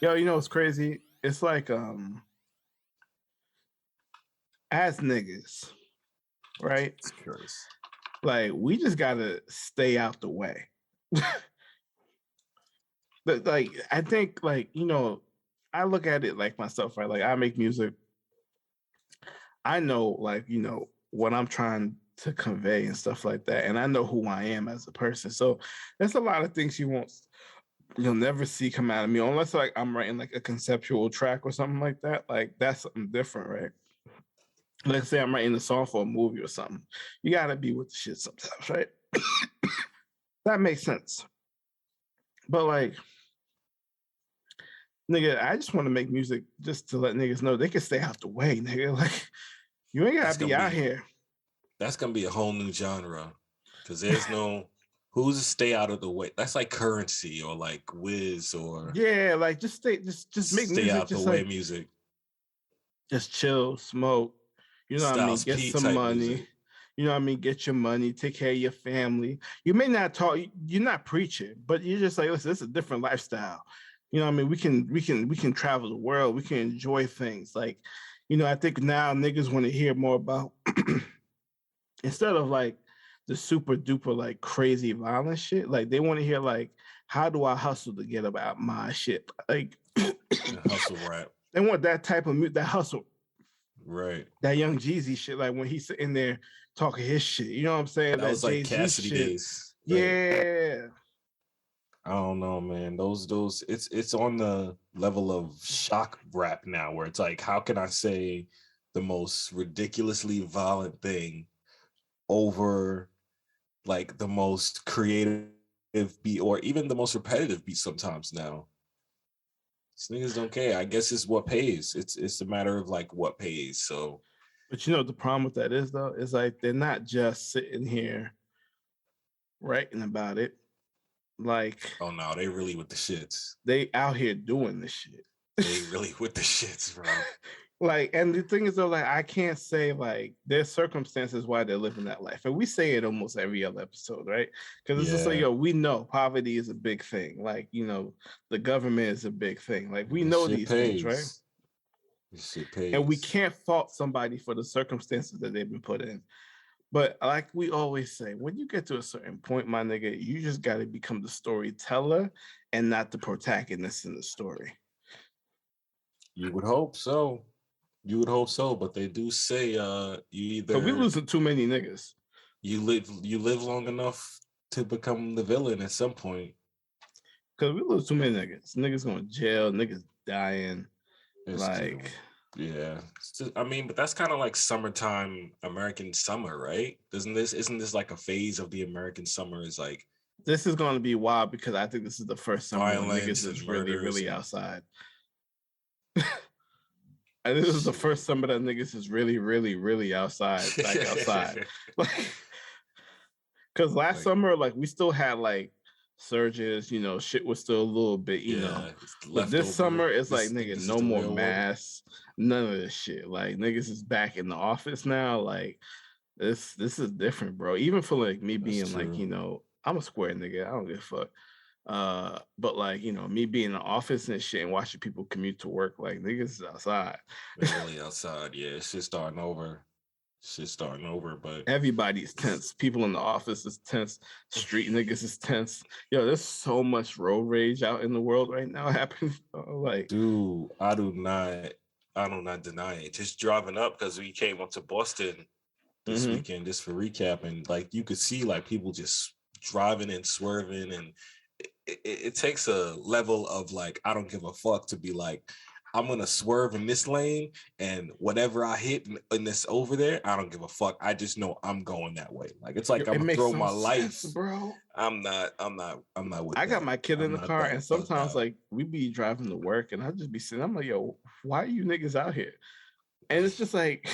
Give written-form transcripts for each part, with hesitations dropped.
Yo, you know what's crazy? It's like as niggas, right? It's curious. Like we just gotta stay out the way. But like I think like, you know, I look at it like myself, right? Like I make music. I know like, you know, what I'm trying to convey and stuff like that. And I know who I am as a person. So there's a lot of things you'll never see come out of me unless like I'm writing like a conceptual track or something like that. Like that's something different, right? Let's say I'm writing a song for a movie or something. You gotta be with the shit sometimes, right? That makes sense. But like, nigga, I just want to make music just to let niggas know they can stay out the way, nigga. Like, you ain't gotta be out here. That's gonna be a whole new genre because there's no who's to stay out of the way. That's like Currency or like Wiz or Yeah, like just make stay music out just the way like music. just chill, smoke. You know what I mean? Styles Get P some type money. music. You know what I mean? Get your money, take care of your family. You may not talk, you're not preaching, but you're just like, listen, this is a different lifestyle. You know what I mean? We can travel the world, we can enjoy things. Like, you know, I think now niggas want to hear more about instead of like the super duper like crazy violent shit, like they want to hear like, how do I hustle to get about my shit? Like Hustle rap. they want that type of that hustle. Right. That Young Jeezy shit, like when he's sitting there talking his shit, you know what I'm saying? That That was like Jay-Z Cassidy shit. days. Right. Yeah. I don't know, man. Those it's on the level of shock rap now where it's like, how can I say the most ridiculously violent thing over like the most creative beat or even the most repetitive beat sometimes now. These niggas don't care. I guess it's what pays. It's a matter of like what pays. So But you know what the problem with that is though? Is like they're not just sitting here writing about it. Like oh no, they really with the shits. they out here doing this shit. They really with the shits, bro. Like, and the thing is though, like I can't say like there's circumstances why they're living that life. And we say it almost every other episode, right? Because it's just like, yo, we know poverty is a big thing. Like, you know, the government is a big thing. Like we know these things, right? This shit pays. And we can't fault somebody for the circumstances that they've been put in. But like we always say, when you get to a certain point, my nigga, you just got to become the storyteller and not the protagonist in the story. You would hope so. You would hope so, but they do say you either. But we losing too many niggas. You live long enough to become the villain at some point. Because we lose too many niggas. Niggas going to jail. Niggas dying. It's like, true. Yeah. I mean, but that's kind of like summertime American summer, right? Isn't this like a phase of the American summer? Is like this is going to be wild because I think this is the first summer when niggas is really, really and... outside. And this is the first summer that niggas is really, really, really outside. Like outside. Like, because last summer, like we still had like surges, you know, shit was still a little bit, you know. But this summer, it's like, nigga, no more masks, none of this shit. Like niggas is back in the office now. Like this is different, bro. Even for like me being like, you know, I'm a square nigga. I don't give a fuck. But like, you know, me being in the office and shit and watching people commute to work, like niggas is outside. Really outside, yeah. It's just starting over. But everybody's tense. People in the office is tense. Street niggas is tense. Yo, there's so much road rage out in the world right now happening. Like, dude, I do not deny it. Just driving up because we came up to Boston this weekend, just for recapping. Like, you could see like people just driving and swerving, and it takes a level of like, I don't give a fuck to be like, I'm gonna swerve in this lane, and whatever I hit in this over there, I don't give a fuck. I just know I'm going that way. Like it's like I'm gonna throw my life, bro. I'm not with I got my kid in the car, and sometimes like we be driving to work, and I just be sitting. I'm like, yo, why are you niggas out here? And it's just like,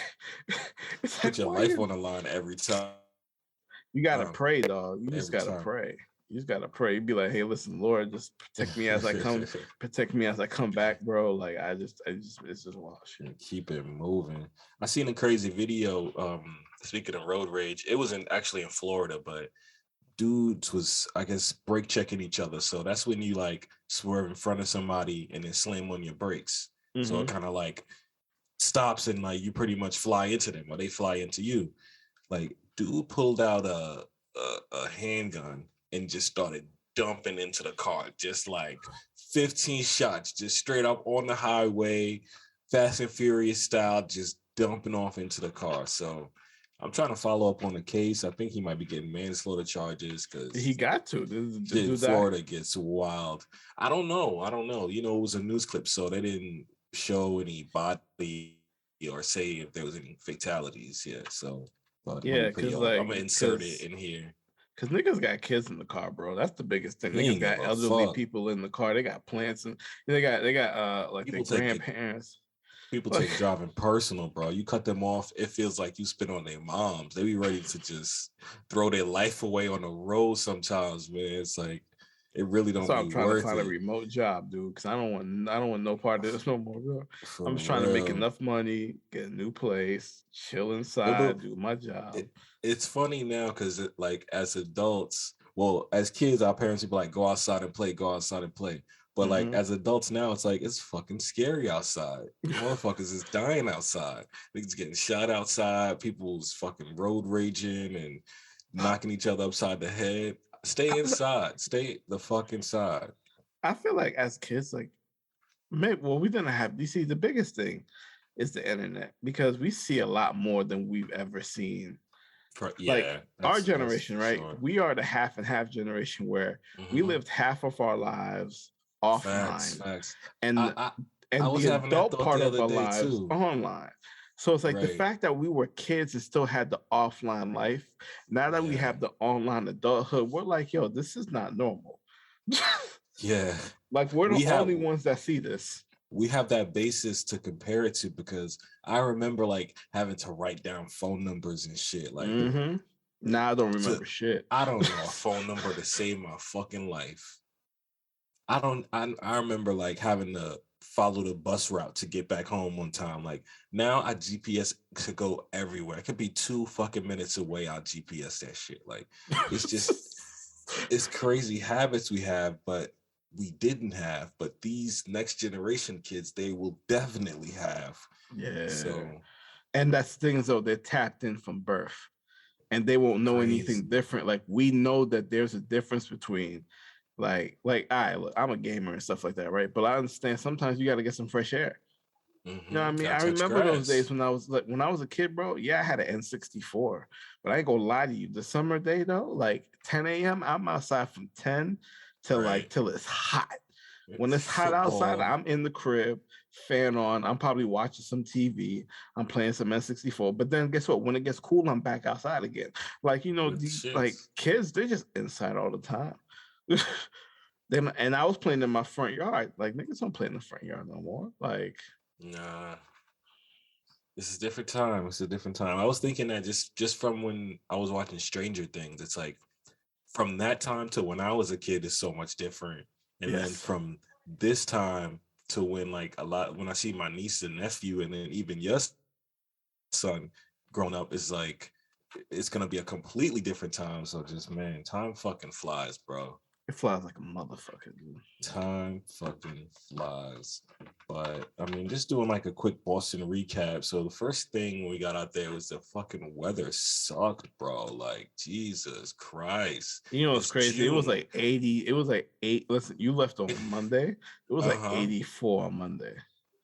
it's put your life on the line every time. You gotta pray, dog. You just gotta pray. You just gotta pray. You'd be like, hey, listen, Lord, just protect me as I come back, bro. Like it's just wild shit. Keep it moving. I seen a crazy video speaking of road rage, it was actually in Florida, but dudes was, I guess, brake checking each other. So that's when you like swerve in front of somebody and then slam on your brakes. So it kind of like stops and like you pretty much fly into them or they fly into you. Like dude pulled out a handgun and just started dumping into the car, just like 15 shots, just straight up on the highway, Fast and Furious style, just dumping off into the car. So I'm trying to follow up on the case. I think he might be getting manslaughter charges because He got to. in Florida gets wild. I don't know. You know, it was a news clip, so they didn't show any body or say if there was any fatalities yet. So, but yeah, because I'm gonna insert it in here. Because niggas got kids in the car, bro. That's the biggest thing. They Niggas ain't got give a elderly fuck. people in the car. They got plants and they got like their grandparents. People take driving personal, bro. You cut them off, it feels like you spit on their moms. They be ready to just throw their life away on the road sometimes, man. It's like it really don't So be I'm trying worth to find it. a remote job, dude, because I don't want no part of this no more, bro. I'm just trying to make real. enough money, get a new place, chill inside, Remember, do my job. it's funny now because like as adults, well, as kids, our parents would be like, go outside and play, go outside and play. But like as adults now, it's like it's fucking scary outside. Motherfuckers is dying outside. Niggas getting shot outside. People's fucking road raging and knocking each other upside the head. Stay inside. Stay the fuck inside. I feel like as kids, like maybe we didn't have. You see, the biggest thing is the internet because we see a lot more than we've ever seen. Like our generation, right? Sure. We are the half and half generation where we lived half of our lives offline, Facts. and I the adult part of our lives too. online. So it's like the fact that we were kids and still had the offline life. Now that we have the online adulthood, we're like, yo, this is not normal. Yeah. Like we're the only ones that see this. We have that basis to compare it to because I remember like having to write down phone numbers and shit. Like now I don't remember shit. I don't know a phone number to save my fucking life. I remember like having to follow the bus route to get back home one time. Like now I GPS to go everywhere. It could be 2 fucking minutes away. I'll GPS that shit. Like it's just it's crazy habits we have, but we didn't have. But these next generation kids, they will definitely have. Yeah. So and that's things though, they're tapped in from birth. And they won't know anything different. Like we know that there's a difference between look, I'm a gamer and stuff like that, right? But I understand sometimes you got to get some fresh air. You know what I mean? I remember those days when I was a kid, bro. Yeah, I had an N64, but I ain't gonna lie to you. The summer day though, like 10 a.m., I'm outside from 10 till till it's hot. When it's hot outside, I'm in the crib, fan on. I'm probably watching some TV. I'm playing some N64. But then guess what? When it gets cool, I'm back outside again. Like, you know, like kids, they're just inside all the time. And I was playing in my front yard. Like niggas don't play in the front yard no more. Like, nah. This is a different time. It's a different time. I was thinking that just from when I was watching Stranger Things, it's like from that time to when I was a kid is so much different. And then from this time to when when I see my niece and nephew and then even your son growing up is like it's gonna be a completely different time. So just man, time fucking flies, bro. It flies like a motherfucker, dude. Time fucking flies. But I mean, just doing like a quick Boston recap. So the first thing we got out there was the fucking weather sucked, bro. Like Jesus Christ. You know what's crazy? June. It was like 80. It was like 8. Listen, you left on Monday. It was like 84 on Monday.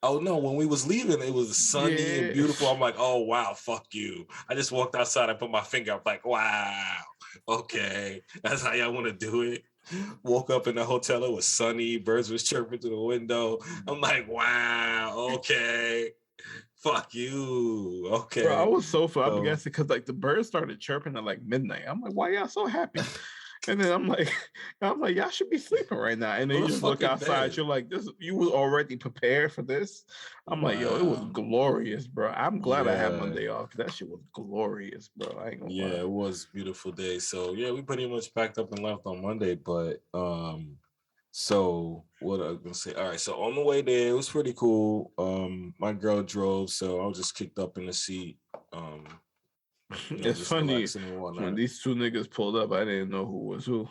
Oh no, when we was leaving, it was sunny and beautiful. I'm like, oh wow, fuck you. I just walked outside, I put my finger up, like, wow, okay. That's how y'all want to do it. Woke up in the hotel, it was sunny, birds was chirping through the window. I'm like, wow, okay. Fuck you. Okay. Bro, I was so flabbergasted because like the birds started chirping at like midnight. I'm like, why y'all so happy? And then I'm like, y'all should be sleeping right now. And then you just look outside. You're like, you was already prepared for this. I'm like, yo, it was glorious, bro. I'm glad I had Monday off. That shit was glorious, bro. I ain't gonna lie. It was a beautiful day. So yeah, we pretty much packed up and left on Monday. But so what I was gonna say? All right, so on the way there, it was pretty cool. My girl drove, so I was just kicked up in the seat. It's just funny relaxing and when whatnot. these two niggas pulled up. I didn't know who was who.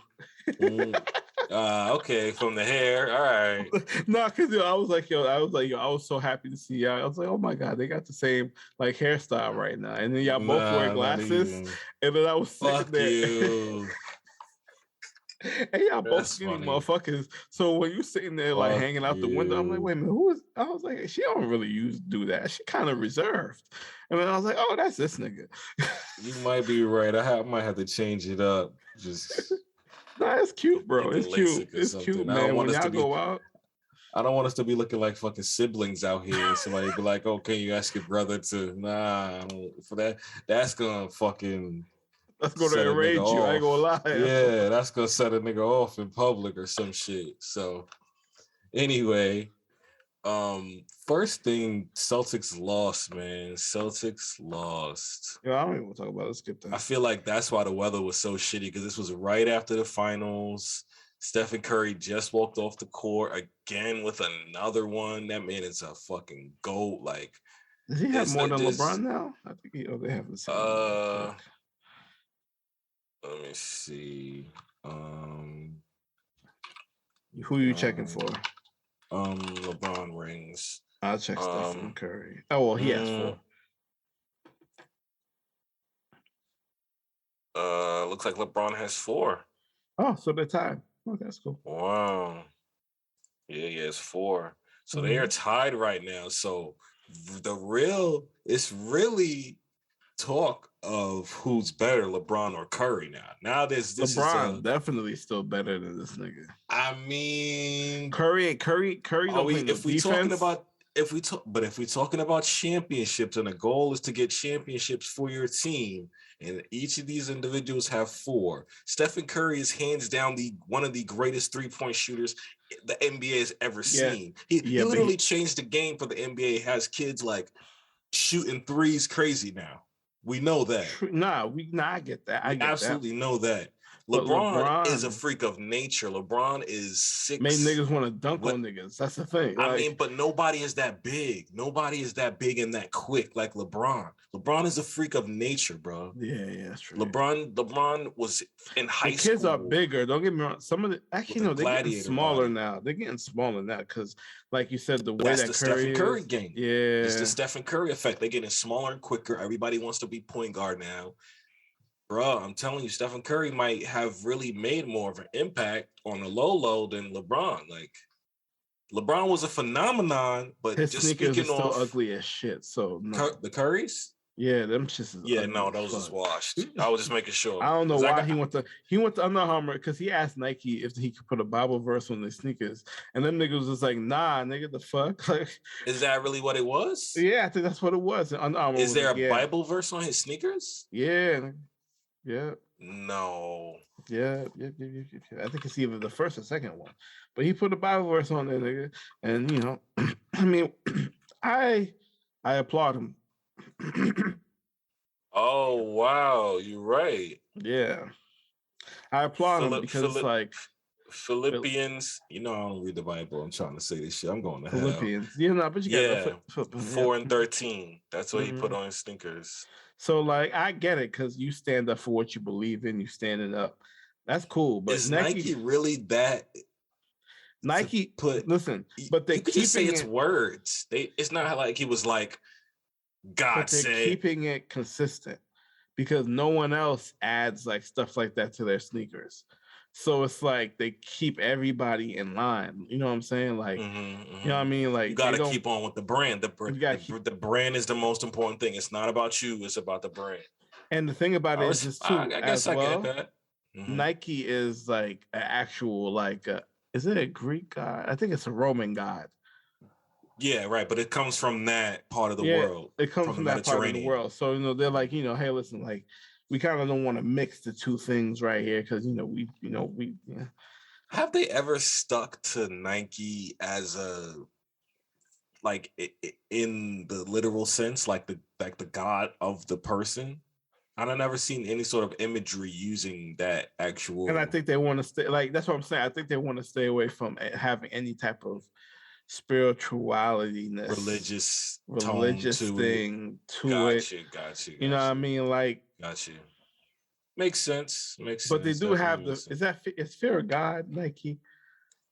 Okay, from the hair. All right. No, because I was like, I was so happy to see y'all. I was like, oh my god, they got the same like hairstyle right now. And then y'all both wear Nah, not glasses. even. And then I was sitting Fuck there. you. And y'all both That's skinny funny. motherfuckers. So when you sitting there like Fuck hanging out the window, I'm like, you. wait a minute, who is? I was like, she don't really do that. She kind of reserved. And then I was like, oh, that's this nigga. You might be right. I might have to change it up. Just Nah, it's cute, bro. get the It's cute. LASIK or It's cute, something. I don't man. want When us y'all to be. go out, I don't want us to be looking like fucking siblings out here. And somebody be like, "Oh, can you ask your brother to?" Nah, I don't, for that. That's gonna fucking let's go to set a nigga enrage you. I ain't gonna off. lie. Yeah, that's gonna set a nigga off in public or some shit. So anyway, first thing, Celtics lost, man. Celtics lost. Yo, I don't even want to talk about it. Let's skip I that. feel like that's why the weather was so shitty, because this was right after the finals. Stephen Curry just walked off the court again with another one. That man is a fucking goat. Like, Does he have more than LeBron now? I think they have the same. Let me see. Who are you checking for? LeBron rings. I'll check Stephen Curry. Oh well, he has 4. Looks like LeBron has 4. Oh, so they're tied. Oh, that's cool. Wow. Yeah, he has 4. So they are tied right now. So it's really talk of who's better, LeBron or Curry now. Now this LeBron is definitely still better than this nigga. I mean, Curry don't play no defense. If we're talking about championships, and the goal is to get championships for your team, and each of these individuals have 4. Stephen Curry is hands down one of the greatest 3-point shooters the NBA has ever seen. He literally changed the game for the NBA. Has kids like shooting threes crazy now. We know that. I get that. I absolutely know that. LeBron is a freak of nature. LeBron is 6. Made niggas want to dunk on niggas. That's the thing. I mean, but nobody is that big. Nobody is that big and that quick like LeBron. LeBron is a freak of nature, bro. Yeah, that's true. LeBron was in high school. Kids are bigger. Don't get me wrong. Some of the they're getting smaller now. They're getting smaller now because, like you said, that's the Stephen Curry game. Yeah, it's the Stephen Curry effect. They're getting smaller and quicker. Everybody wants to be point guard now. Bro, I'm telling you, Stephen Curry might have really made more of an impact on the low than LeBron. Like, LeBron was a phenomenon, but his just sneakers speaking are still off ugly as shit. So no. The Currys, yeah, them shits. Yeah, no, those is washed. I was just making sure. I don't know why he went to Under Armour because he asked Nike if he could put a Bible verse on the sneakers, and them niggas was like, "Nah, nigga, the fuck." Like, is that really what it was? Yeah, I think that's what it was. Under Armour. Is there a Bible verse on his sneakers? Yeah. No. Yeah. I think it's either the first or second one, but he put a Bible verse on there, nigga, and I mean, I applaud him. Oh wow, you're right. Yeah, I applaud him because like Philippians. I don't read the Bible. I'm trying to say this shit. I'm going to Philippians. Hell. But you got 4:13. That's what he put on his sneakers. So like, I get it because you stand up for what you believe in. You standing up. That's cool. But is Nike really that? Nike listen, but they you could just say it's words. It's not like he was like, God said, keeping it consistent because no one else adds like stuff like that to their sneakers. So it's like they keep everybody in line. You know what I'm saying? Like, you know what I mean? Like, you got to keep on with the brand. The brand is the most important thing. It's not about you. It's about the brand. And the thing about it is too, I guess I get that. Nike is like an actual like, is it a Greek god? I think it's a Roman god. Yeah, right. But it comes from that part of the world. It comes from that part of the world. So they're like, hey, listen, like, we kind of don't want to mix the two things right here because we. Have they ever stuck to Nike as a like in the literal sense, like the god of the person? I've never seen any sort of imagery using that actual. And I think they want to stay like that's what I'm saying. I think they want to stay away from having any type of spiritualityness, tone religious to it. thing to it. Got you. You know what I mean? Like, got you. Makes sense. but they do have Definitely the. makes Is sense. that is fear of God, Nike?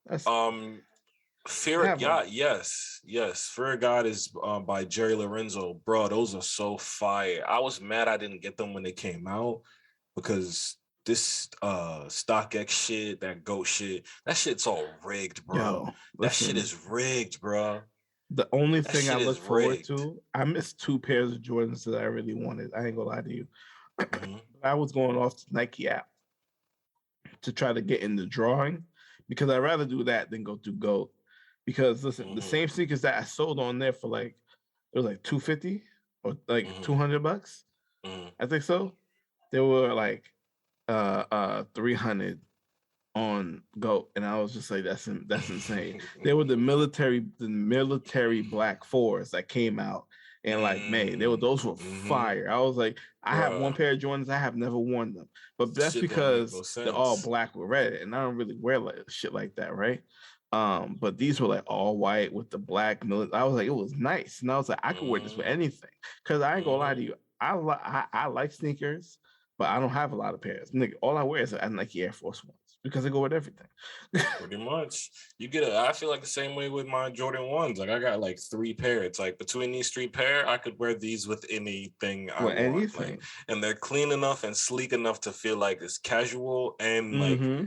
That's they Fear of have a God, yes. Fear of God is by Jerry Lorenzo. Bro, those are so fire. I was mad I didn't get them when they came out because this StockX shit, that GOAT shit, that shit's all rigged, bro. yo. That shit Listen, is rigged, bro. the only That thing I shit look is forward rigged. to, I missed 2 pairs of Jordans that I really wanted. I ain't gonna lie to you. Mm-hmm. I was going off the Nike app to try to get in the drawing because I'd rather do that than go through GOAT. Because listen, the Mm-hmm. same sneakers that I sold on there for like it was like 250 or like Mm-hmm. $200. Mm-hmm. I think so. They were like 300 on GOAT, and I was just like, that's insane. They were the military black fours that came out in like May. Those were Mm-hmm. fire. I was like, I have one Bruh, pair of Jordans. I have never worn them, but that's shit don't make no because they're all sense. black with red, and I don't really wear like shit like that, right? But these were like all white with the black military. I was like, it was nice, and I was like, I could wear this with Mm-hmm. anything. Because I ain't gonna lie to Mm-hmm. you, I like sneakers, but I don't have a lot of pairs. Nigga, all I wear is Nike Air Force Ones because they go with everything. Pretty much. I feel like the same way with my Jordan 1s. Like I got like 3 pairs. It's like between these 3 pair, I could wear these with anything I With want. Like, anything. and they're clean enough and sleek enough to feel like it's casual and Mm-hmm.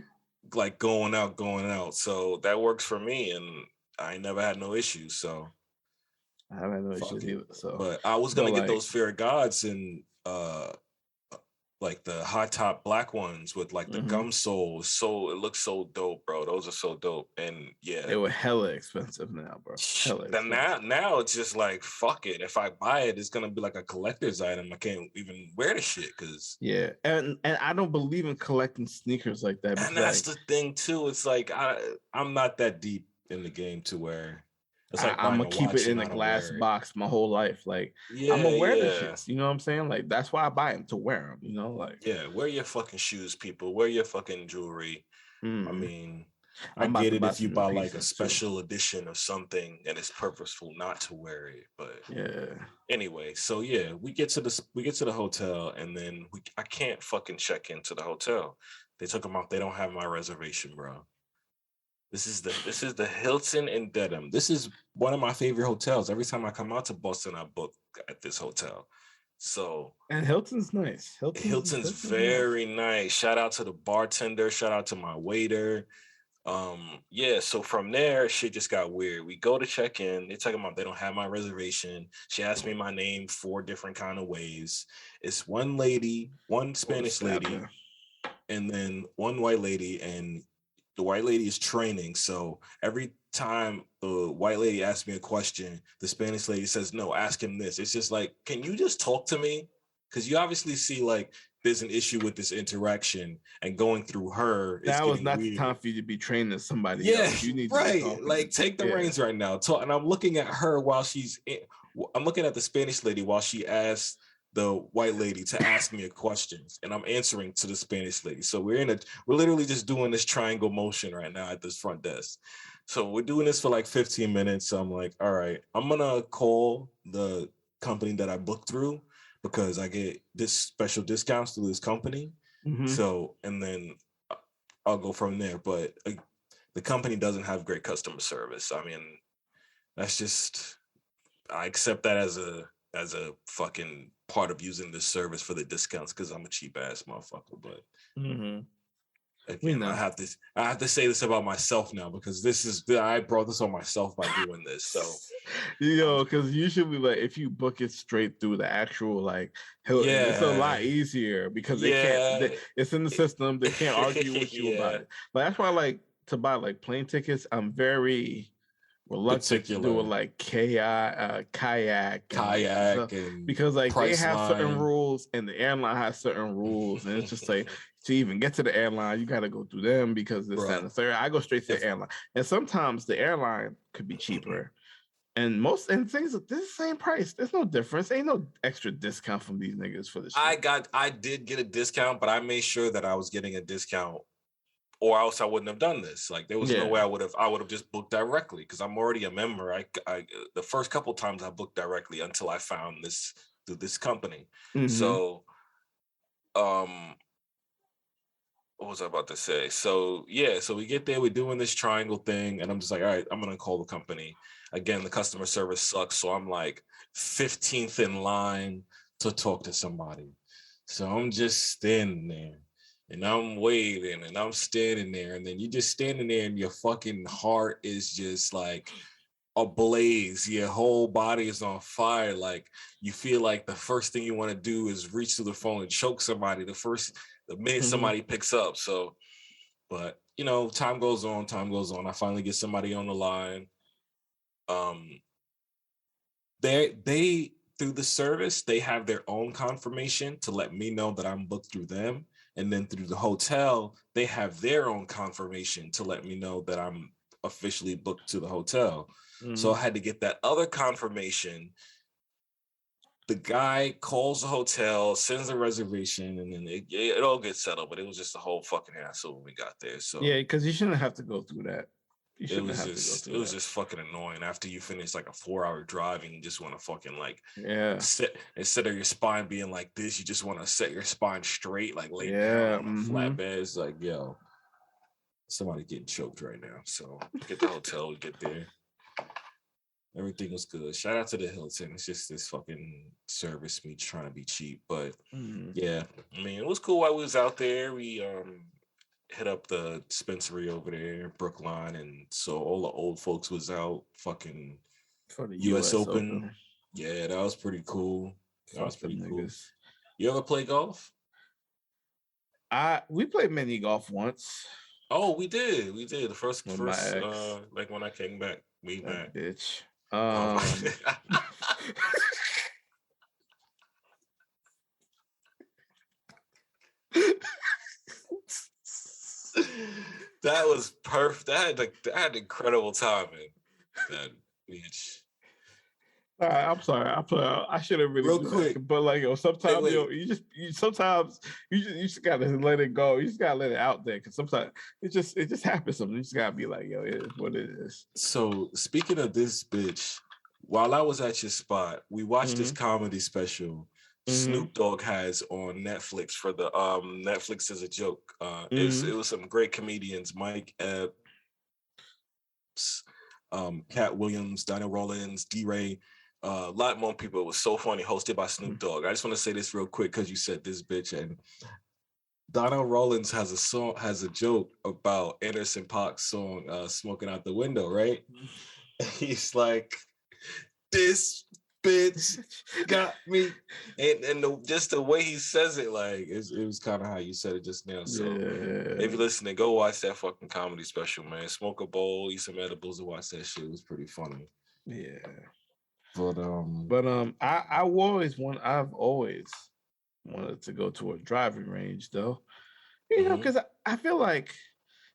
like going out. So that works for me and I never had no issues. So I have no fuck issues it. either. So, But I was but gonna get like, those Fear of Gods and like the high top black ones with like the mm-hmm. gum soles. So it looks so dope, bro. Those are so dope. And yeah. They were hella expensive now, bro. Hella Then expensive. now it's just like fuck it. If I buy it, it's gonna be like a collector's item. I can't even wear the shit because Yeah, and I don't believe in collecting sneakers like that and because that's like the thing too. It's like I'm not that deep in the game to where it's like I'm buying gonna a keep it watch in and a I don't glass wear it. box my whole life. Like I'm Yeah, aware of the yeah. shits. You know what I'm saying? Like that's why I buy them to wear them. You know, like Yeah, wear your fucking shoes, people. Wear your fucking jewelry. I mm, mean, I I'm about get to it buy if you some new buy like a pieces too. special edition of something and it's purposeful not to wear it. But Yeah, anyway, so yeah, we get to the hotel and then I can't fucking check into the hotel. They took them off. They don't have my reservation, bro. This is the Hilton in Dedham. This is one of my favorite hotels. Every time I come out to Boston, I book at this hotel. So and Hilton's nice. Hilton's Hilton's nice. very nice. Shout out to the bartender. Shout out to my waiter. Yeah, so from there, shit just got weird. We go to check in. They're talking about they don't have my reservation. She asked me my name 4 different kind of ways. It's one lady, one Go to Spanish stab lady, her. and then one white lady, and the white lady is training. So every time the white lady asks me a question, the Spanish lady says, no, ask him this. It's just like, can you just talk to me? Because you obviously see like there's an issue with this interaction and going through her is Now is getting not the time weird. for you to be training somebody Yeah, else. You need to be right. talking. Like take the Yeah. reins right now. Talk, and I'm looking at her while I'm looking at the Spanish lady while she asks the white lady to ask me a question, and I'm answering to the Spanish lady. So we're literally just doing this triangle motion right now at this front desk. So we're doing this for like 15 minutes. So I'm like, all right, I'm gonna call the company that I booked through because I get this special discounts through this company. Mm-hmm. So and then I'll go from there. But the company doesn't have great customer service. I mean, that's just I accept that as a fucking part of using this service for the discounts because I'm a cheap ass motherfucker. But Mm-hmm. We again, know. I have to say this about myself now because I brought this on myself by doing this. So Because usually, like, if you book it straight through the actual like Hilton, it's a yeah, lot easier because they can't. yeah, It's in the system. They can't argue with you about yeah, it. But that's why, like, to buy like plane tickets, I'm very reluctant to do it particular like kayak and like kayak stuff and because like they price have certain line. rules and the airline has certain rules and it's just like to even get to the airline you got to go through them because this that, Bruh, and the third. I go straight to the if airline and sometimes the airline could be cheaper and most and things this is the same price. There's no difference. Ain't no extra discount from these niggas for the shit. I did get a discount, but I made sure that I was getting a discount or else I wouldn't have done this. Like there was no way Yeah. I would have just booked directly because I'm already a member. I the first couple times I booked directly until I found this through this company. Mm-hmm. So what was I about to say? So yeah, so we get there, we're doing this triangle thing, and I'm just like, all right, I'm gonna call the company. Again, the customer service sucks, so I'm like 15th in line to talk to somebody. So I'm just standing there and I'm waiting and I'm standing there, and then you just standing there and your fucking heart is just like ablaze. Your whole body is on fire. Like you feel like the first thing you want to do is reach to the phone and choke somebody the minute Mm-hmm. somebody picks up. So, but you know, time goes on, time goes on. I finally get somebody on the line. Um, they through the service, they have their own confirmation to let me know that I'm booked through them. And then through the hotel, they have their own confirmation to let me know that I'm officially booked to the hotel. So Mm-hmm. I had to get that other confirmation. The guy calls the hotel, sends a reservation, and then it all gets settled. But it was just a whole fucking hassle when we got there. So Yeah, because you shouldn't have to go through that. You it shouldn't was have to go just it through was that. just fucking annoying. After you finish like a 4 hour drive and you just want to fucking like Yeah. sit instead of your spine being like this, you just want to set your spine straight, like lay down Yeah. on a Mm-hmm. flat bed. It's like, yo, somebody getting choked right now. So get the hotel, we get there. Everything was good. Shout out to the Hilton. It's just this fucking service me trying to be cheap. But Mm-hmm. yeah, I mean, it was cool while we was out there. We hit up the dispensary over there, Brookline, and so all the old folks was out fucking For the US US Open. Open. Yeah, that was pretty cool. That was Fuck them pretty cool. niggas. You ever play golf? We played mini golf once Oh, we did. We did. The first with my first ex. like when I came back, way That back. bitch. Um that was perfect. That had incredible timing. That bitch. I'm sorry. I shouldn't really Real do that. quick. But like, yo, Wait, sometimes wait. sometimes you just gotta let it go. You just gotta let it out there because sometimes it just happens. Something you just gotta be like, yo, it is what it is. So speaking of this bitch, while I was at your spot, we watched this Mm-hmm. comedy special Mm-hmm. Snoop Dogg has on Netflix for the Netflix as a joke. Mm-hmm. It was some great comedians, Mike Epps, Cat Williams, Dinah Rollins, D Ray, a lot more people. It was so funny, hosted by Snoop Dogg. I just want to say this real quick because you said this bitch, and Donna Rollins has a joke about Anderson .Paak's song "Smoking Out the Window," right? He's like, "This bitch got me," and just the way he says it, like it was kind of how you said it just now. So if Yeah. you're listening, go watch that fucking comedy special, man. Smoke a bowl, eat some edibles, and watch that shit. It was pretty funny. Yeah. But But I've always wanted to go to a driving range though. You know, mhm. because I feel like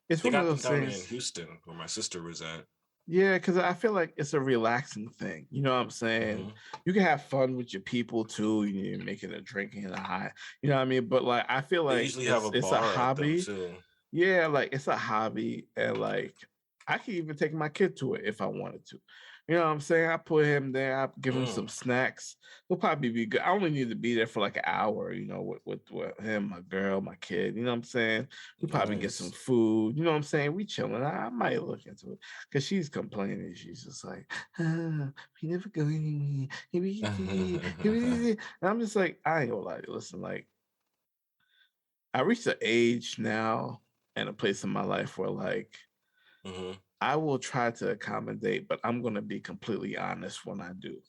it's They one of got them those down there in things. Houston, where my sister was at. Yeah, because I feel like it's a relaxing thing. You know what I'm saying? Mhm. You can have fun with your people too. You're making a drinking and a high. You know what I mean? But like, I feel They like usually have a it's a bar at them hobby. too. Yeah, like it's a hobby, and like I can even take my kid to it if I wanted to. You know what I'm saying? I put him there. I give him some Mm, snacks. He'll probably be good. I only need to be there for like an hour. You know, with him, my girl, my kid. You know what I'm saying? We probably get some nice. food. You know what I'm saying? We chilling. I might look into it because she's complaining. She's just like, we never go anywhere. And I'm just like, I ain't gonna lie. Listen, like I reached an age now and a place in my life where like Mhm. I will try to accommodate, but I'm gonna be completely honest when I do.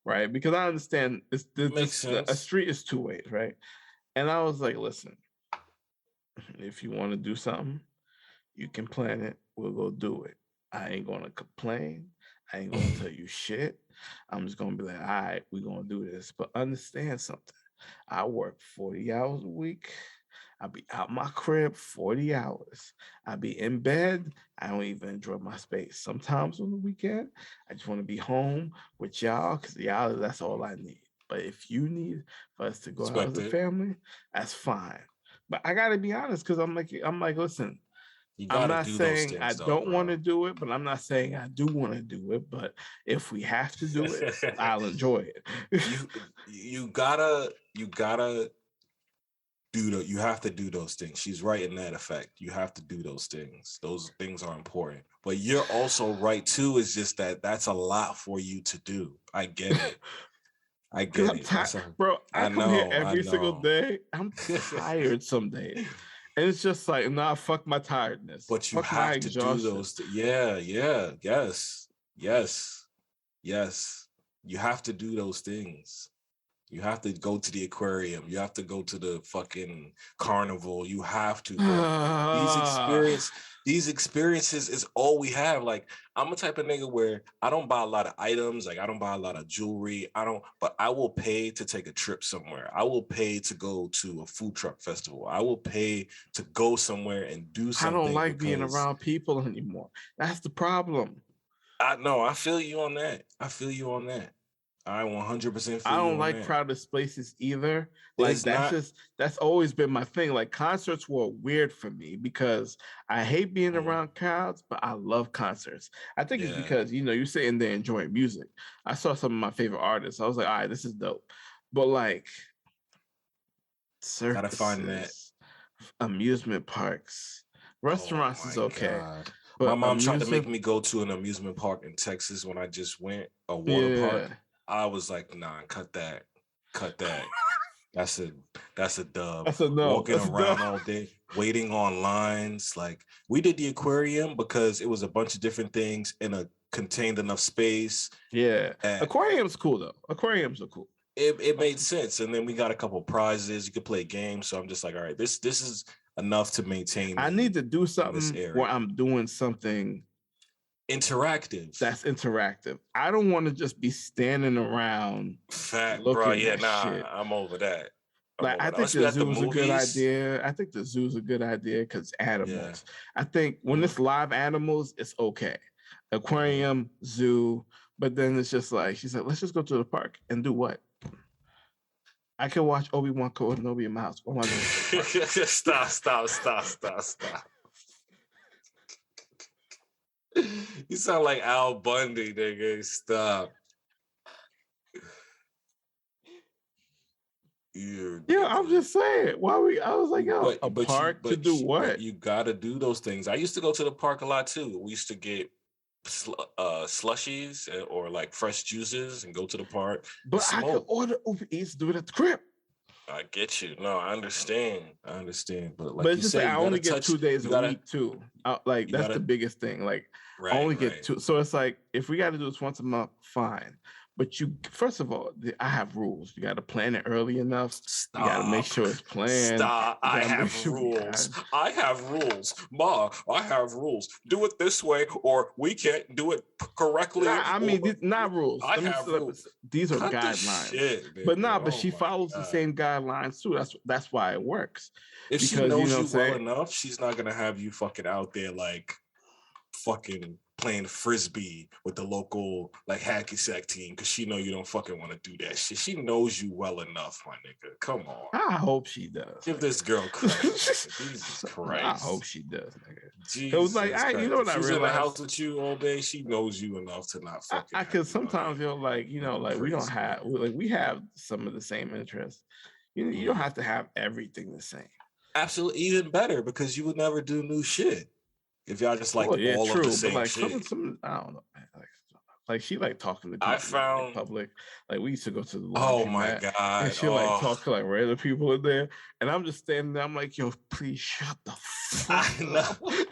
Right? Because I understand Makes a sense. street is two ways, right? And I was like, listen, if you want to do something, you can plan it. We'll go do it. I ain't gonna complain. I ain't gonna tell you shit. I'm just gonna be like, all right, we're gonna do this. But understand something. I work 40 hours a week. I'll be out my crib 40 hours. I'll be in bed. I don't even enjoy my space. Sometimes on the weekend, I just want to be home with y'all because y'all, that's all I need. But if you need for us to go out as Respect a it. family, that's fine. But I gotta be honest, because I'm like, listen, You I'm gotta not do those saying I things though, don't want bro. to do it, but I'm not saying I do want to do it. But if we have to do it, I'll enjoy it. you gotta you have to do those things. She's right in that effect. You have to do those things. Those things are important. But you're also right too. It's just that that's a lot for you to do. I get it. I Cause get I'm it. tired, bro. I come here I every single know. day. I'm tired some days, and it's just like, nah, fuck my tiredness, But you fuck my have to do exhaustion. those. Yeah, yeah, yes, yes, yes. You have to do those things. You have to go to the aquarium. You have to go to the fucking carnival. You have to, bro. These experience, these experiences is all we have. Like, I'm a type of nigga where I don't buy a lot of items. Like, I don't buy a lot of jewelry. But I will pay to take a trip somewhere. I will pay to go to a food truck festival. I will pay to go somewhere and do I don't something like being because around people anymore. That's the problem. I know I feel you on that. I feel you on that. I 100% I feel you don't on like that. crowded spaces either. Like It's not. that's always been my thing. Like concerts were weird for me because I hate being Mhm. around crowds, but I love concerts. I think it's Yeah. because you're sitting there enjoying music. I saw some of my favorite artists. I was like, all right, this is dope. But like Gotta find that. circuses, amusement parks, Oh restaurants is my okay, God. My but mom tried to make me go to an amusement park in Texas when I just went, a water yeah, park. I was like, nah, cut that. Cut that. That's a that's a dub. that's a no. Walking That's a no. around all day, waiting on lines. Like we did the aquarium because it was a bunch of different things in a contained enough space Yeah, that aquarium's cool though. Aquariums are cool. it made sense. And then we got a couple prizes. You could play games. So I'm just like, all right, this is enough to maintain I need me to do in this something where area. I'm doing something Interactive. that's interactive. I don't want to just be standing around Fat, bro. looking Yeah, at nah, shit. I'm over that. I'm Like over I that. think Unless we the at the zoo is a good movies. idea. I think the zoo is a good idea because Yeah. animals. I think when Mm-hmm. it's live animals, it's okay. Mm-hmm. Aquarium, zoo, but then it's just like she said, let's just go to the park and do what? I can watch Obi-Wan Kenobi in my house. What am I doing at the park? Stop. You sound like Al Bundy, nigga. Stop. You're Yeah, I'm ridiculous. just saying. I was like, yo, a park to do But what? you gotta do those things. I used to go to the park a lot too. We used to get slushies or like fresh juices and go to the park and But I could smoke. order Uber Eats, do it at the crib. I get you. No, I understand. But But like it's you just like say, I only get 2 days you a gotta, week too. Like you that's the gotta, biggest thing. Like I right, only get right. two. So it's like if we got to do this once a month, fine. But you first of all, I have rules. You got to plan it early enough. You got to make Stop. sure it's planned. Stop. You I got to make have sure we rules. have. I have rules. Ma, I have rules. Do it this way or we can't do it correctly. Nah, I Or mean, these not rules. I have rules. These are Cut the guidelines. shit, But nigga. nah, but Oh she my follows the God. same guidelines too. That's why it works. If she Because you knows know what you I'm well saying? enough, she's not gonna have you fucking out there like fucking playing frisbee with the local like hacky sack team because she know you don't fucking want to do that shit. She knows you well enough, my nigga. Come on. I hope she does. Give this girl credit. Jesus I hope Christ. she does, nigga. It was like Jesus I, you know Christ. what If I she's in the house realized? with you all day, she knows you enough to not fucking I have could you out here sometimes feel like like we don't crazy. have like we have some of the same interests. You don't Mm. have to have everything the same. Absolutely, even better because you would never do new shit if y'all just like Well, yeah, all of the true, but same like shit. some I don't know, man, like she like talking to I people in found, public. Like we used to go to the oh my laundromat and God. she like Oh, talk to like regular people in there, and I'm just standing there. I'm like, yo, please shut the fuck I up. know.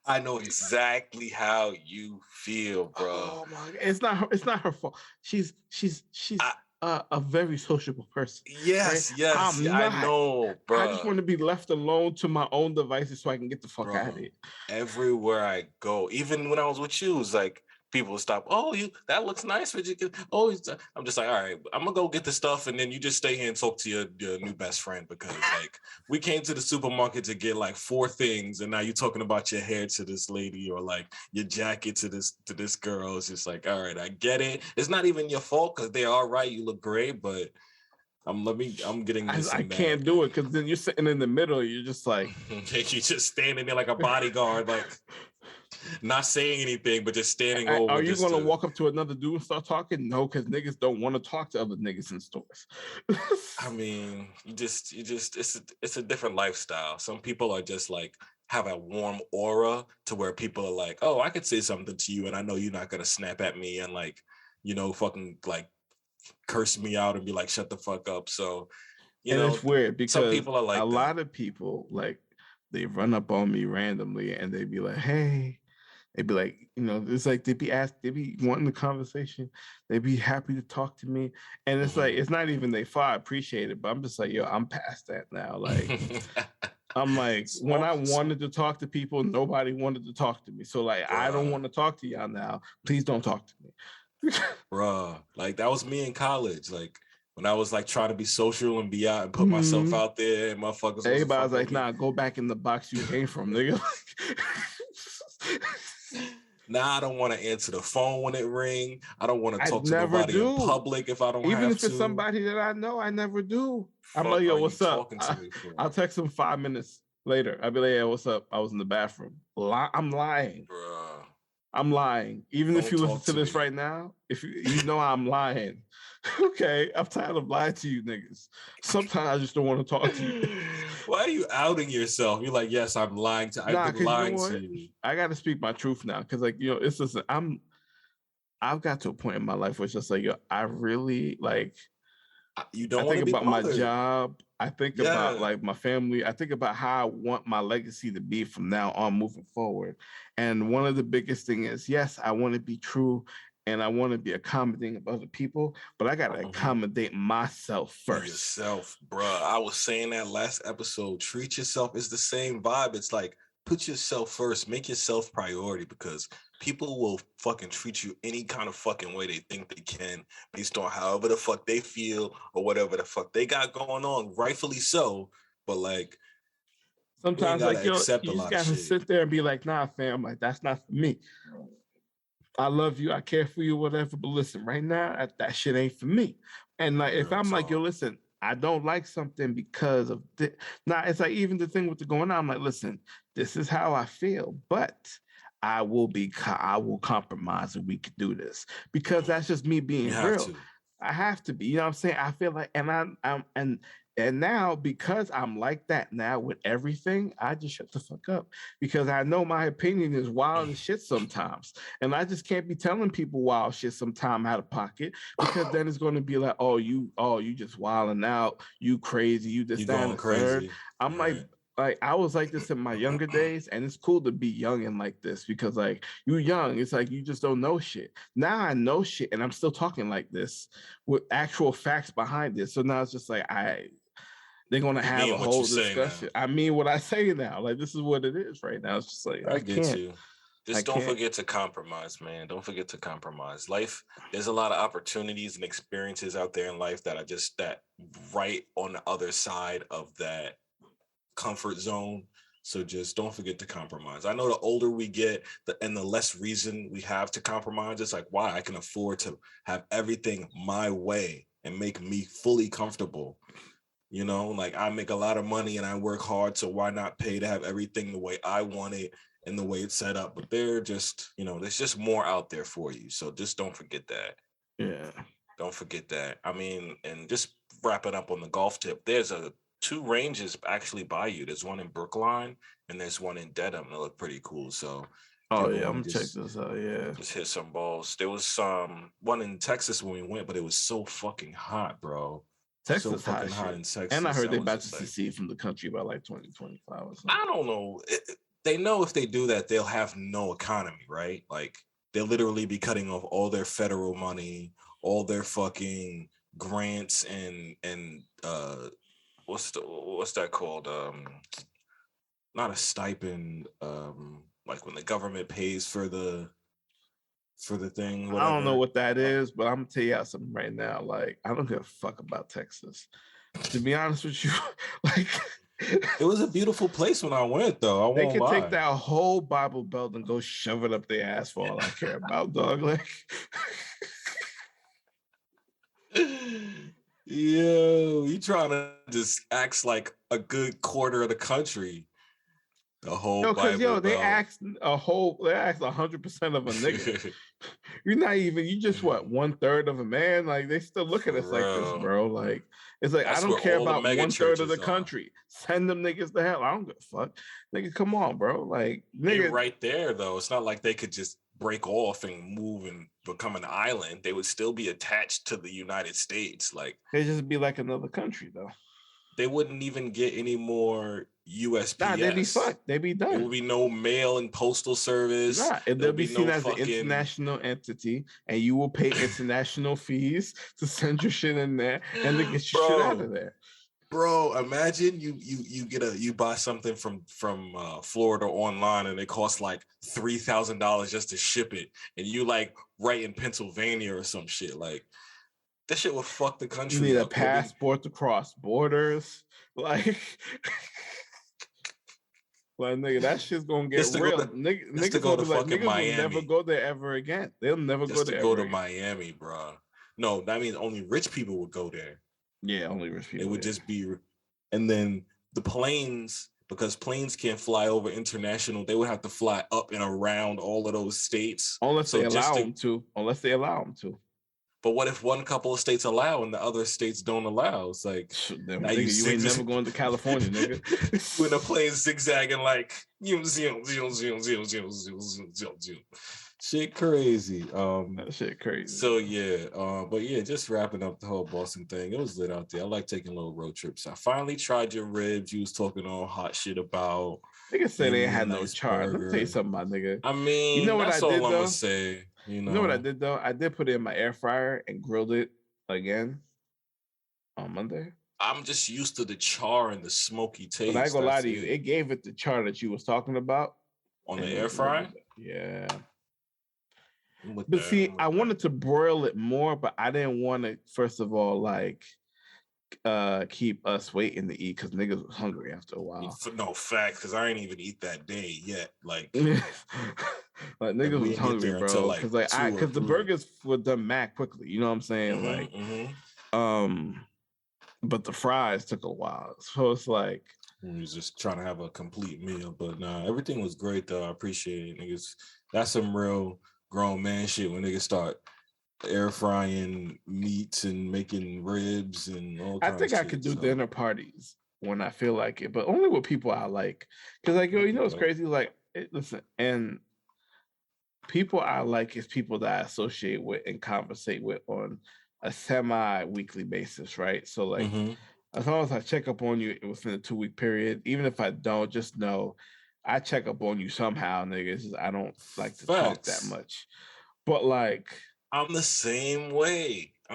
I know exactly how you feel, bro. Oh my! It's not her fault. She's I, a very sociable person. Right? yes, I'm I not. know, I just bro. want to be left alone to my own devices so I can get the fuck out of Bro, here. everywhere I go, even when I was with you, it's like people stop. Oh, you that looks nice. But you can, oh, I'm just like, all right, I'm gonna go get the stuff, and then you just stay here and talk to your new best friend because like we came to the supermarket to get like 4 things, and now you're talking about your hair to this lady or like your jacket to this girl. It's just like, all right, I get it. It's not even your fault because they're all right. You look great, but I'm getting this. I can't do it because then you're sitting in the middle. You're just like you're just standing there like a bodyguard, like not saying anything, but just standing over. Are you gonna walk up to another dude and start talking? No, because niggas don't want to talk to other niggas in stores. I mean, you just it's a different lifestyle. Some people are just like have a warm aura to where people are like, oh, I could say something to you and I know you're not gonna snap at me and like, fucking like curse me out and be like, shut the fuck up. So, it's weird because some people are like a lot of people like they run up on me randomly and they be like, hey, they'd be like, it's like they be wanting the conversation. They'd be happy to talk to me. And it's like, it's not even they far appreciate it, but I'm just like, yo, I'm past that now. Like, I'm like, when I wanted to talk to people, nobody wanted to talk to me. So like, I don't want to talk to y'all now. Please don't talk to me. Bruh, like that was me in college. Like when I was like trying to be social and be out and put myself out there and motherfuckers. Everybody was like, nah, go back in the box you came from, nigga. Now I don't want to answer the phone when it ring. I don't want to talk to nobody in public if I don't Even have if it's somebody that I know, I never do. Fuck, I'm like, yo, what's up? I'll text him 5 minutes later. I'll be like, yeah, what's up? I was in the bathroom. I'm lying. Bruh. I'm lying. Even if you listen to this right now, if you know I'm lying. Okay, I'm tired of lying to you niggas. Sometimes I just don't want to talk to you. Why are you outing yourself? You're like, yes, I'm lying to. I've been lying to you. I got to speak my truth now because, like, it's just I've got to a point in my life where it's just like, yo, I really like. You don't. I think about my job. I think about like my family. I think about how I want my legacy to be from now on, moving forward. And one of the biggest thing is, yes, I want to be true. And I want to be accommodating of other people, but I gotta accommodate myself first. Yourself, bruh. I was saying that last episode. Treat yourself. It's the same vibe. It's like put yourself first. Make yourself priority because people will fucking treat you any kind of fucking way they think they can, based on however the fuck they feel or whatever the fuck they got going on. Rightfully so, but like sometimes, like you just gotta sit there and be like, nah, fam, like that's not for me. I love you, I care for you, whatever. But listen, right now, that shit ain't for me. And like, if I'm like, yo, listen, I don't like something because of this. Now, it's like even the thing with the going on, I'm like, listen, this is how I feel, but I will compromise and we could do this because that's just me being real. I have to be, you know what I'm saying? I feel like, and now because I'm like that now with everything, I just shut the fuck up because I know my opinion is wild as shit sometimes. And I just can't be telling people wild shit sometime out of pocket because then it's going to be like, oh, you just wilding out. You crazy. You just going crazy. I'm like I was like this in my younger days, and it's cool to be young and like this because like you young, it's like you just don't know shit. Now I know shit and I'm still talking like this with actual facts behind it. So now it's just like they're gonna have a whole discussion. I mean what I say now. Like this is what it is right now. It's just like I get you. Just don't forget to compromise, man. Don't forget to compromise. Life, there's a lot of opportunities and experiences out there in life that are just that right on the other side of that comfort zone. So just don't forget to compromise. I know the older we get, and the less reason we have to compromise. It's like, why? I can afford to have everything my way and make me fully comfortable. Like I make a lot of money and I work hard, so why not pay to have everything the way I want it and the way it's set up? But they're just, there's just more out there for you. So just don't forget that. Yeah. Don't forget that. I mean, and just wrapping up on the golf tip, there's 2 ranges actually by you. There's one in Brookline and there's one in Dedham. They look pretty cool. So I'm gonna check this out. Yeah. Just hit some balls. There was one in Texas when we went, but it was so fucking hot, bro. Texas so fucking hot in Texas. And I heard they're about to secede from the country by like 2025 or something. I don't know. They know if they do that, they'll have no economy, right? Like they'll literally be cutting off all their federal money, all their fucking grants and what's that called? Not a stipend. Like when the government pays for the thing. Whatever. I don't know what that is, but I'm gonna tell you something right now. Like I don't give a fuck about Texas. To be honest with you, like it was a beautiful place when I went, though. They could take that whole Bible Belt and go shove it up their ass for all I care about, dog. Like. Yo, you trying to just act like a good quarter of the country. The whole Yo, cause Bible they Belt. asked 100% of a nigga. You're not even, you just what, 1/3 of a man? Like they still look at For us like this, real. bro. Like it's like I That's don't where care all the about mega 1/3 of the churches are. country. Send them niggas to hell. I don't give a fuck. Nigga, come on, bro. Like They're nigga, right there though. It's not like they could just break off and move and become an island. They would still be attached to the United States. Like they just be like another country though. they wouldn't even get any more Nah, they be USPS. fucked. They be There done. will be no mail and postal service. Nah, and they'll There'll be be seen no as an fucking international entity, and you will pay international fees to send your shit in there and to get your shit out of there. Bro, imagine you buy something from Florida online and it costs like $3,000 just to ship it, and you like right in Pennsylvania or some shit. Like that shit will fuck the country. You need a up. passport to cross borders, like. Like nigga, that shit's gonna get real. Niggas go gonna to be like, fucking niggas will Miami. never go there ever again. They'll never Just go there to go ever to again. Miami, bro. No, that means only rich people would go there. Yeah, only rich people. It would just be, and then the planes, because planes can't fly over international, they would have to fly up and around all of those states. Unless they allow them to. But what if one couple of states allow and the other states don't allow? It's like, Damn, nigga, you ain't never going to California, nigga. When a plane zigzagging like shit crazy. That shit crazy. So yeah, but yeah, just wrapping up the whole Boston thing. It was lit out there. I like taking little road trips. I finally tried your ribs. You was talking all hot shit about. Niggas say they had no charge. Let me tell you something, my nigga. I mean, you know what that's I did all I'm though? gonna say. You know what I did though? I did put it in my air fryer and grilled it again on Monday. I'm just used to the char and the smoky taste. But I ain't gonna lie to you, it gave it the char that you was talking about on the air fryer. Yeah. But see, I wanted to broil it more, but I didn't want to, first of all, like keep us waiting to eat because niggas was hungry after a while. No facts, because I ain't even eat that day yet. Like, like niggas was hungry, bro. Because because the burgers were done mad quickly. You know what I'm saying? But the fries took a while. So it's like we was just trying to have a complete meal. But nah, everything was great though. I appreciate it, niggas. That's some real grown man shit when niggas start air frying meats and making ribs and all kinds of shit. I think I could do dinner parties when I feel like it, but only with people I like. Because like, yo, you know what's crazy? Like, listen, and people I like is people that I associate with and conversate with on a semi-weekly basis, right? So like, as long as I check up on you within a 2-week period, even if I don't, just know I check up on you somehow, niggas. I don't like to talk that much. But like, I'm the same way. I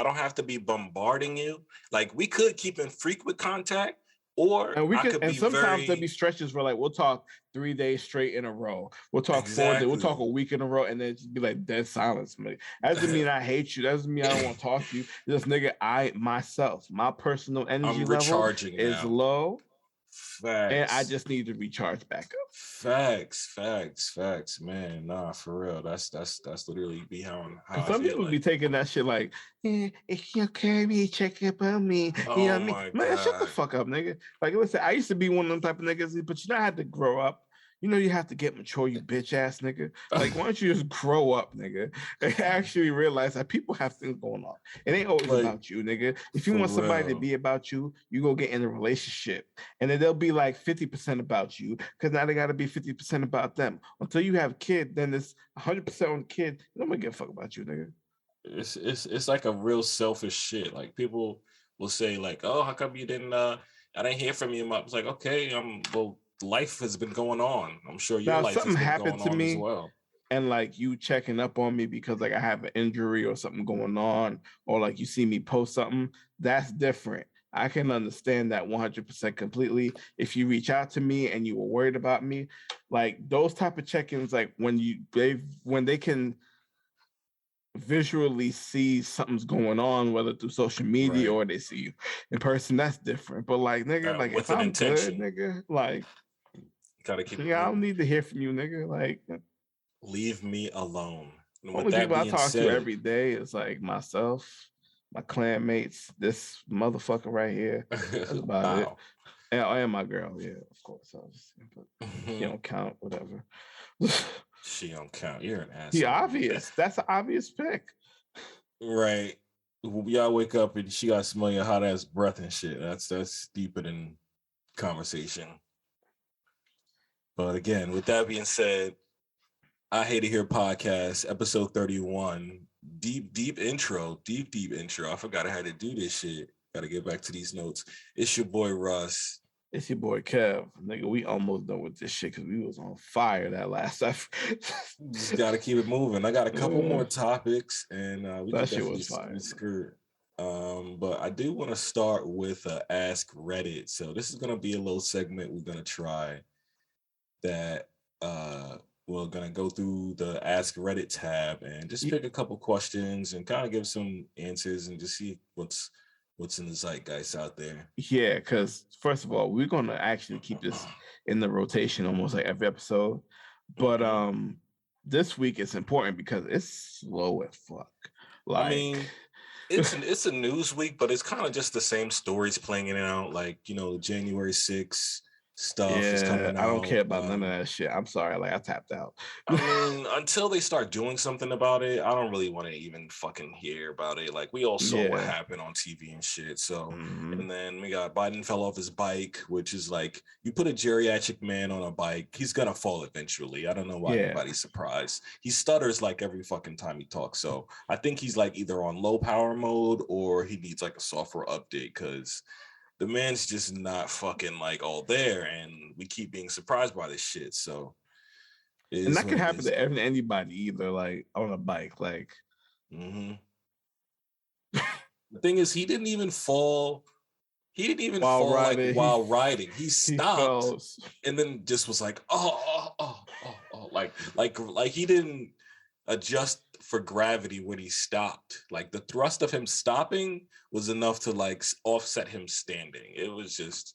don't have to be bombarding you. Like we could keep in frequent contact, or and sometimes there'll be stretches where like we'll talk 3 days straight in a row. We'll talk 4 days. We'll talk a week in a row, and then just be like dead silence. Man, that doesn't mean I hate you. That doesn't mean I don't want to talk to you. Just nigga, my personal energy level is low. Facts. And I just need to recharge back up. Facts, man. Nah, for real. That's literally how some people be taking that shit like, if you carry me, check up on me. You know what I mean? Man, shut the fuck up, nigga. Like, listen, I used to be one of them type of niggas, but you know I had to grow up. You know you have to get mature, you bitch ass nigga. Like, why don't you just grow up, nigga? And actually realize that people have things going on. It ain't always about you, nigga. If you want somebody to be about you, you go get in a relationship. And then they'll be like 50% about you, because now they gotta be 50% about them. Until you have a kid, then it's 100% on the kid. Nobody give a fuck about you, nigga. It's like a real selfish shit. Like people will say, like, oh, how come you didn't I didn't hear from you? I was like, okay, well, life has been going on. I'm sure your life has been going on as well. And like you checking up on me because like I have an injury or something going on, or like you see me post something, that's different. I can understand that 100% completely. If you reach out to me and you were worried about me, like those type of check-ins, like when they can visually see something's going on, whether through social media or they see you in person, that's different. But like nigga, like if I'm good, nigga, like gotta keep. I don't need to hear from you, nigga. Like, leave me alone. Only people I talk to every day is like myself, my clanmates, this motherfucker right here. That's about it. Wow. And my girl, yeah, of course. She don't count, whatever. She don't count. You're an He asshole. obvious. That's an obvious pick. Right. Y'all wake up and she got smell your hot ass breath and shit. That's deeper than conversation. But again, with that being said, I Hate It Here podcast, episode 31. Deep intro. Deep intro. I forgot I had to do this shit. Gotta get back to these notes. It's your boy Russ. It's your boy Kev. Nigga, we almost done with this shit because we was on fire that last episode. Just gotta keep it moving. I got a couple more topics and we that can shit definitely was fire. skirt. But I do want to start with Ask Reddit. So this is gonna be a little segment we're gonna try that we're gonna go through the Ask Reddit tab and just pick a couple questions and kind of give some answers and just see what's in the zeitgeist out there. Yeah, because first of all, we're gonna actually keep this in the rotation almost like every episode. But this week it's important because it's slow as fuck. Like, I mean, it's a news week, but it's kind of just the same stories playing in and out. Like, you know, January 6th stuff is coming out. I don't care about none of that shit. I'm sorry, like I tapped out. I mean, until they start doing something about it, I don't really want to even fucking hear about it. Like, we all saw what happened on TV and shit. So, and then we got Biden fell off his bike, which is like, you put a geriatric man on a bike, he's gonna fall eventually. I don't know why anybody's surprised. He stutters like every fucking time he talks. So I think he's like either on low power mode or he needs like a software update because the man's just not fucking like all there, and we keep being surprised by this shit. So, and that could happen to anybody, either like on a bike. Like, the thing is, he didn't even fall. He didn't even while fall riding, like while riding. He stopped and then just was like, like he didn't adjust for gravity when he stopped. Like the thrust of him stopping was enough to like offset him standing. It was just,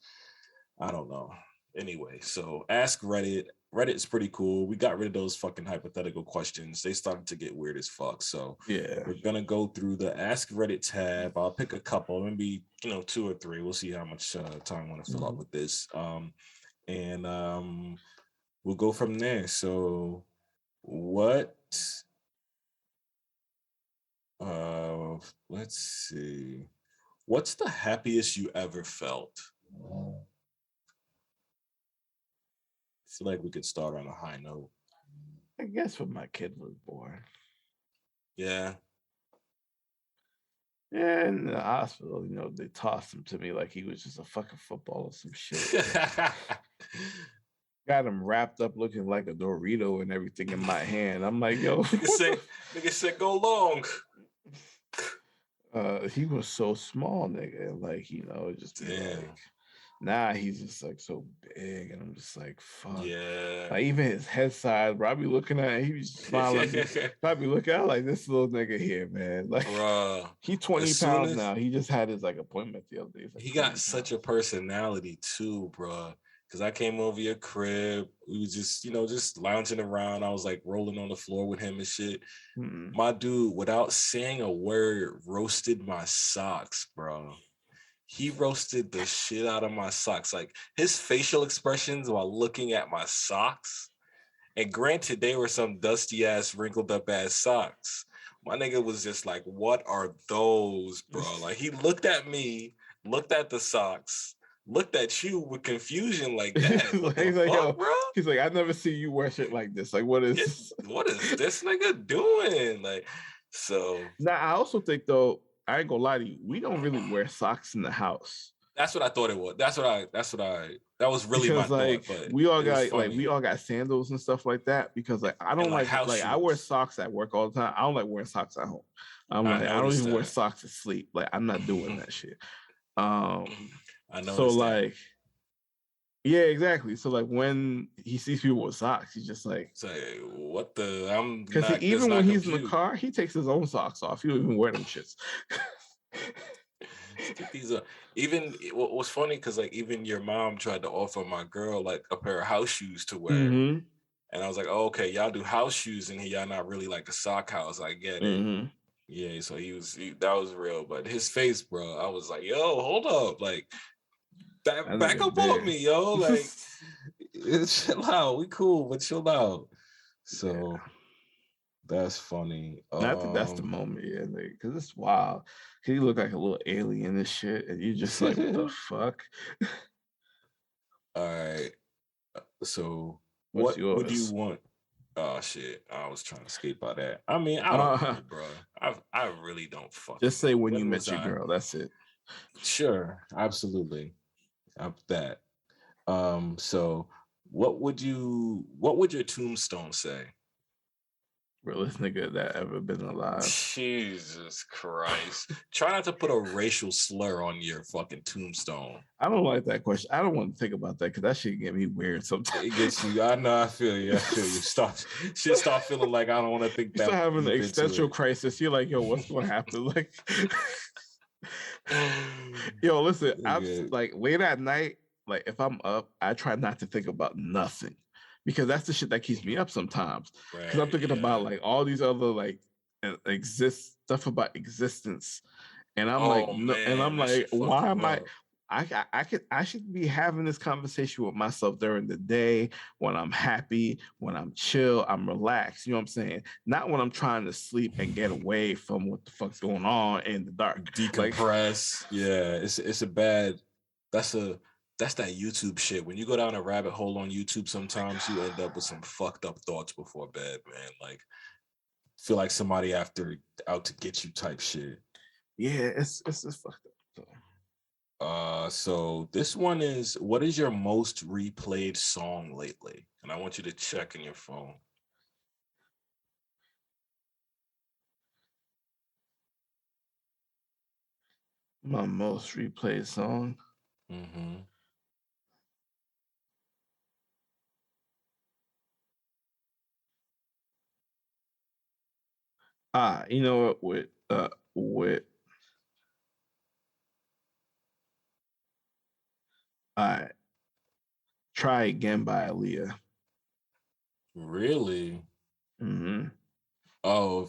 I don't know. Anyway, so Ask Reddit. Reddit's pretty cool. We got rid of those fucking hypothetical questions. They started to get weird as fuck. So we're gonna go through the Ask Reddit tab. I'll pick a couple, maybe 2 or 3. We'll see how much time I want to fill up with this. And we'll go from there. So let's see. What's the happiest you ever felt? I feel like we could start on a high note. I guess when my kid was born. Yeah. Yeah, in the hospital, they tossed him to me like he was just a fucking football or some shit. Got him wrapped up looking like a Dorito and everything in my hand. I'm like, yo. Nigga said, go long. He was so small, nigga. Like, just like, nah, he's just like so big, and I'm just like, fuck. Yeah. Like even his head size, bro, I be looking at him, he was smiling. I be looking at like this little nigga here, man. Like, he's 20 pounds now. He just had his like appointment the other day. Like, he got such a personality too, bro. Because I came over your crib, we was just, just lounging around. I was like rolling on the floor with him and shit. My dude, without saying a word, roasted my socks, bro. He roasted the shit out of my socks. Like his facial expressions while looking at my socks. And granted, they were some dusty ass, wrinkled up ass socks. My nigga was just like, what are those, bro? Like he looked at me, looked at the socks, looked at you with confusion like that. Bro? He's like, I never see you wear shit like this. Like, what is this nigga doing? Like, so. Now, I also think though, I ain't gonna lie to you, we don't really wear socks in the house. That's what I thought it was. That was really because, my like, thought. But we all got sandals and stuff like that because like I don't like I wear socks at work all the time. I don't like wearing socks at home. I don't even wear socks to sleep. Like I'm not doing that shit. I know. So like, yeah, exactly. So like when he sees people with socks, he's just like, say what the? I'm because even when he's in the car, he takes his own socks off. He don't even wear them shits. These are even what's funny because like even your mom tried to offer my girl like a pair of house shoes to wear, and I was like, oh, okay, y'all do house shoes in here, y'all not really like a sock house. I get it. Yeah, so that was real, but his face, bro, I was like, yo, hold up, like That back nigga up on dead. me, yo, like chill out, we cool, but chill out. Yeah. So that's funny. And I think that's the moment, yeah, because it's wild. Cause you look like a little alien and shit, and you just like, what the fuck? All right. So What's what do you yours? want? Oh shit! I was trying to escape by that. I mean, I don't Uh, know, bro. I really don't fucking just say know. when you When was met your I? girl. That's it. Sure, absolutely. Up that. So what would your tombstone say? Realest nigga that ever been alive. Jesus Christ. Try not to put a racial slur on your fucking tombstone. I don't like that question. I don't want to think about that because that shit get me weird sometimes. It gets you. I know. I feel you. I feel you. Start feeling like I don't want to think You start that having an deep into existential it. crisis. You're like, yo, what's gonna happen? Like, yo, listen, I'm Okay. like late at night. Like, if I'm up, I try not to think about nothing because that's the shit that keeps me up sometimes. Because I'm Right. thinking about Yeah. like all these other like exist stuff about existence, and I'm like, Oh no, and man, I'm that like, shit fuck why you am I? up. I should be having this conversation with myself during the day when I'm happy, when I'm chill, I'm relaxed. You know what I'm saying? Not when I'm trying to sleep and get away from what the fuck's going on in the dark. Like, Decompress. Yeah. It's a bad. That's a that's that YouTube shit. When you go down a rabbit hole on YouTube, oh my sometimes you end up with some god, fucked up thoughts before bed, man. Like feel like somebody after out to get you type shit. yeah, it's just fucked up. So, So this one is what is your most replayed song lately? And I want you to check in your phone. my most replayed song. Mm-hmm. You know what? With uh, try again by Aaliyah. Really? Mm-hmm. Oh,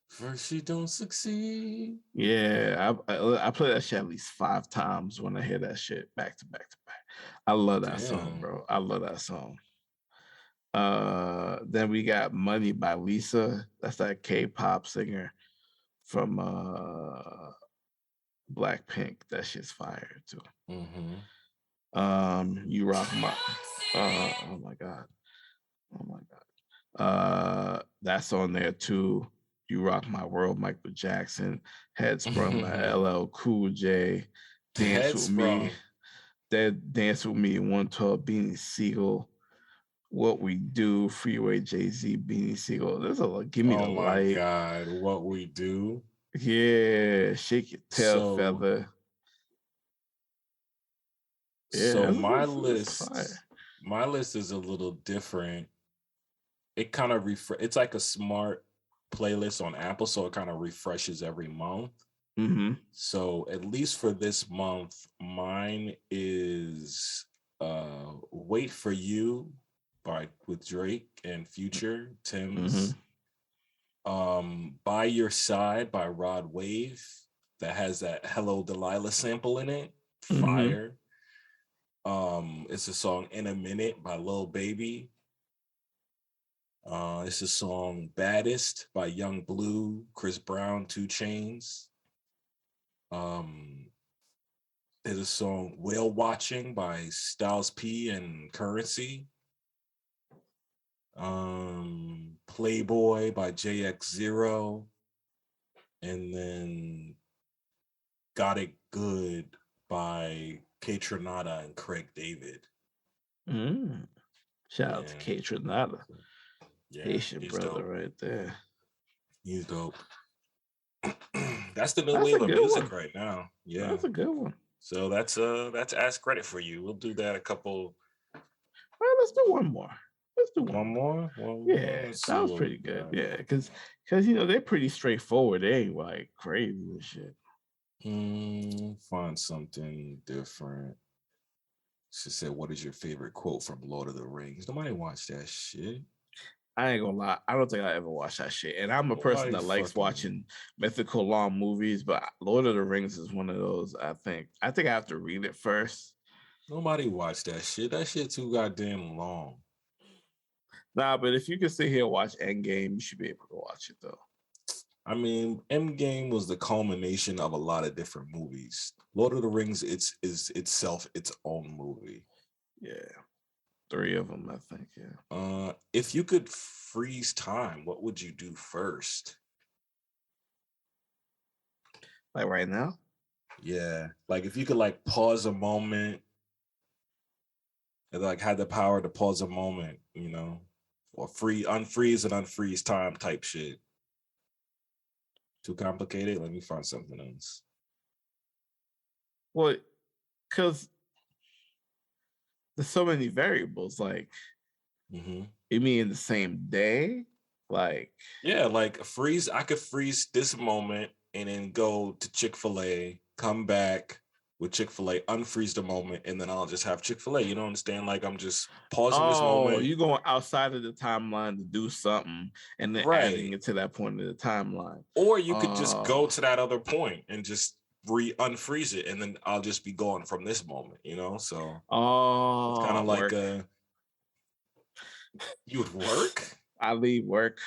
first she don't succeed. Yeah, I play that shit at least 5 times when I hear that shit back to back to back. I love that song, Damn. bro. I love that song. Then we got Money by Lisa. That's that K-pop singer from Blackpink. That shit's fire too. Mm-hmm. You rock my oh my god. Oh my god. That's on there too. You Rock My World, Michael Jackson, Head Sprung by LL Cool J, Dance Head with Me, sprung. That Dance with Me, 112, Beanie Siegel, What We Do, Freeway, Jay-Z, Beanie Siegel. There's a lot. Give Me the Oh my Light. God. What we do. Yeah, Shake Your Tail So Feather. so Yeah, that's fire. my list is a little different. It kind of it's like a smart playlist on Apple, so it kind of refreshes every month. Mm-hmm. So at least for this month, mine is Wait for You by with Drake and Future, Mm-hmm. Tim's. By Your Side by Rod Wave that has that Hello Delilah sample in it. Mm-hmm. Fire. It's a song In a Minute by Lil Baby. It's a song Baddest by Young Blue, Chris Brown, Two Chains. Um, there's a song Whale Watching by Styles P and Currency. Playboy by JX0. And then Got It Good by K Tronada and Craig David. Mm. Shout out to Yeah. K Tronada. Yeah, Haitian he's brother dope. right there. He's dope. That's the new That's a wave of good music one. right now. Yeah. That's a good one. So that's Ask Credit for you. We'll do that a couple. All right, let's do one more. Let's do one One more. more. Well, Yeah, let's that see was what we pretty good. got. Yeah, because you know they're pretty straightforward. They ain't like crazy and shit. Find something different. She said, "What is your favorite quote from Lord of the Rings?" Nobody watched that shit. I ain't gonna lie. I don't think I ever watched that shit. And I'm a person Nobody that likes fucking watching mythical long movies, but Lord of the Rings is one of those. I think I have to read it first. nobody watched that shit. That shit too goddamn long. Nah, but if you can sit here and watch Endgame, you should be able to watch it though. I mean, Endgame was the culmination of a lot of different movies. Lord of the Rings, is itself its own movie. Yeah, 3 of them, I think. Yeah, If you could freeze time, what would you do first? like right now. Yeah, like if you could like pause a moment and like had the power to pause a moment, or unfreeze and unfreeze time type shit. Too complicated? Let me find something else. Well, because there's so many variables. Like, you mean in the same day? Like, Yeah, like freeze. I could freeze this moment and then go to Chick-fil-A, come back with Chick-fil-A, unfreeze the moment, and then I'll just have Chick-fil-A. You don't understand? Like I'm just pausing this oh, moment. you going outside of the timeline to do something and then adding Right. it to that point of the timeline. Or you could just go to that other point and just unfreeze it, and then I'll just be going from this moment, So it's kind of like work. You would work? I leave work.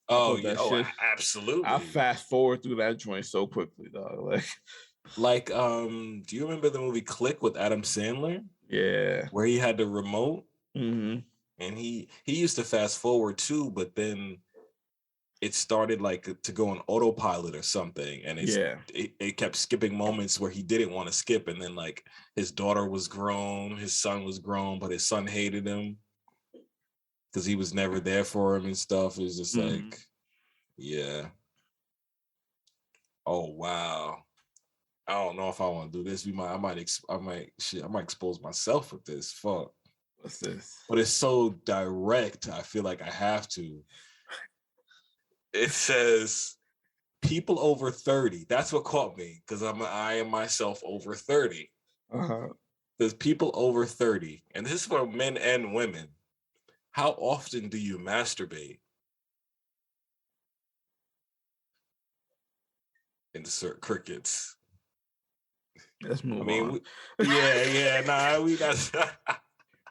I Oh, put yeah. that Oh, shit. I absolutely. fast forward through that joint so quickly, dog. Do you remember the movie Click with Adam Sandler? Yeah. Where he had the remote? Mm-hmm. And he used to fast forward too, but then it started like to go on autopilot or something, and it kept skipping moments where he didn't want to skip, and then like his daughter was grown, his son was grown, but his son hated him because he was never there for him and stuff. It's just like, yeah. Oh wow. I don't know if I want to do this. I might expose myself with this. Fuck. What's this? But it's so direct. I feel like I have to. It says people over 30. That's what caught me because I am myself over 30. There's people over 30, and this is for men and women. How often do you masturbate? Insert crickets. Let's move on. We got.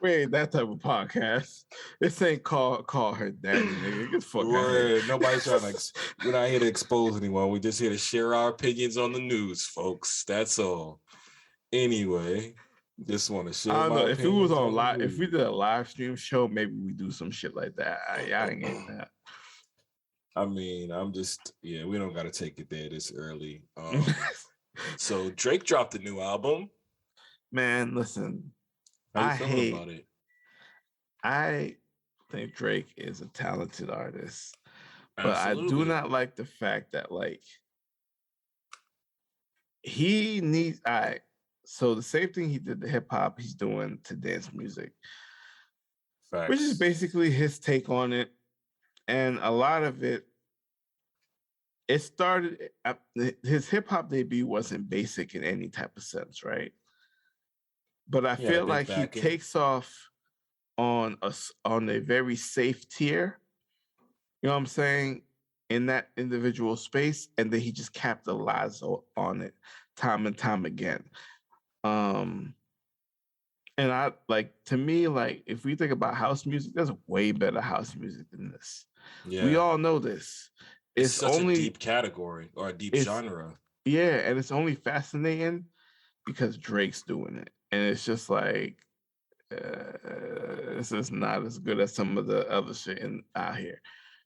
We ain't that type of podcast. This ain't call her daddy, nigga. Get the fuck out of here. Nobody's trying to. We're not here to expose anyone. We're just here to share our opinions on the news, folks. That's all. Anyway, just want to share. I don't know if it was on live. News. If we did a live stream show, maybe we do some shit like that. I ain't getting that. I mean, we don't got to take it there this early. So Drake dropped a new album. Man, listen. How you feeling about it? I think Drake is a talented artist, but Absolutely. I do not like the fact that like he needs. So the same thing he did to hip hop, he's doing to dance music, which is basically his take on it, and a lot of it. It started. His hip hop debut wasn't basic in any type of sense, right? But I feel like he takes off on a very safe tier. You know what I'm saying? In that individual space, and then he just capitalizes on it time and time again. And I like, to me, like, if we think about house music, there's way better house music than this. Yeah. We all know this. It's such only a deep category or a deep genre. Yeah, and it's only fascinating because Drake's doing it. And it's just like, this is not as good as some of the other shit out here.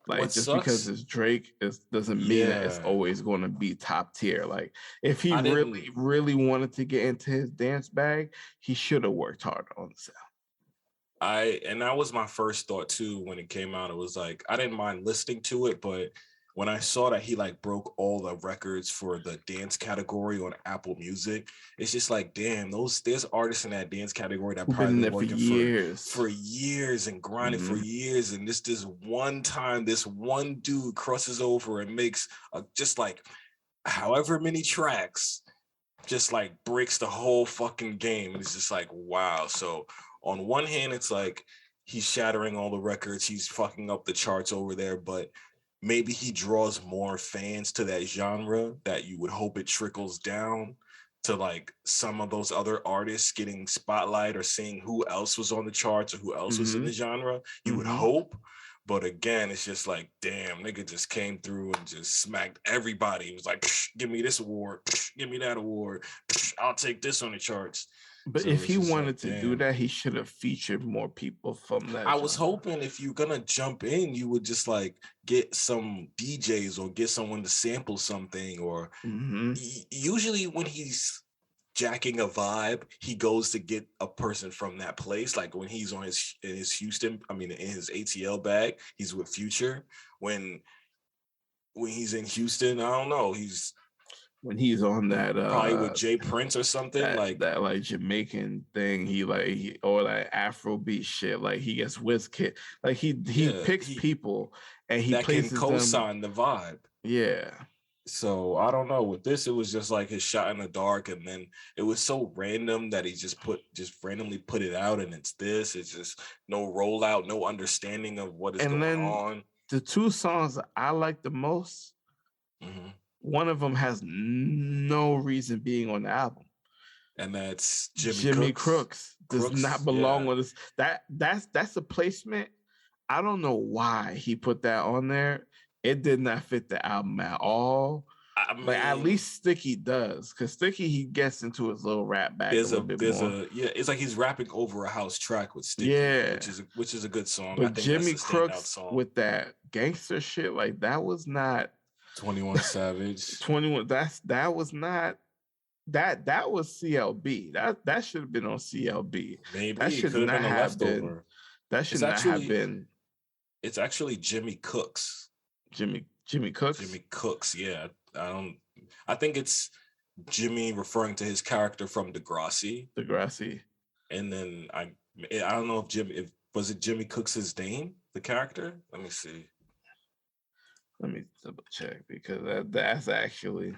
Like, what just sucks, because it's Drake, doesn't mean that it's always going to be top tier. Like, if he really, really wanted to get into his dance bag, he should have worked harder on the sound. And that was my first thought too when it came out. It was like, I didn't mind listening to it, but when I saw that he like broke all the records for the dance category on Apple Music, it's just like, damn, there's artists in that dance category that probably been working for years and grinding for years. And this one time, this one dude crosses over and makes just like however many tracks, just like breaks the whole fucking game. And it's just like, wow. So on one hand, it's like, he's shattering all the records, he's fucking up the charts over there, but maybe he draws more fans to that genre that you would hope it trickles down to like some of those other artists getting spotlight or seeing who else was on the charts or who else was in the genre. You would hope. But again, it's just like, damn, nigga just came through and just smacked everybody. It was like, give me this award, give me that award, I'll take this on the charts. But So if he wanted like, to do that, he should have featured more people from that. I was hoping if you're gonna jump in, you would just like get some DJs or get someone to sample something. Or usually when he's jacking a vibe, he goes to get a person from that place. Like when he's on his Houston, in his ATL bag, he's with Future. When he's in Houston, I don't know, when he's on that probably with Jay Prince or something, that like Jamaican thing, or like Afrobeat shit, like he gets Wizkid, like he picks people and he that places can co-sign the vibe. Yeah. So I don't know. With this, it was just like his shot in the dark, and then it was so random that he just randomly put it out, and it's just no rollout, no understanding of what is going on. The two songs I like the most, one of them has no reason being on the album, and that's Jimmy Crooks does not belong on this. That's a placement. I don't know why he put that on there. It did not fit the album at all. Like at least Sticky does, because Sticky, he gets into his little rap bag a little bit more. It's like he's rapping over a house track with Sticky, which is a good song. But I think Jimmy Crooks with that gangster shit, like that was not 21 Savage. 21. That was not that was CLB. That should have been on CLB. Maybe that should not have been. That should not have been. It's actually Jimmy Cooks. Jimmy Cooks. Jimmy Cooks. Yeah, I think it's Jimmy referring to his character from Degrassi. And then I don't know if was it Jimmy Cooks' name, the character. Let me see. Let me double check, because that's actually.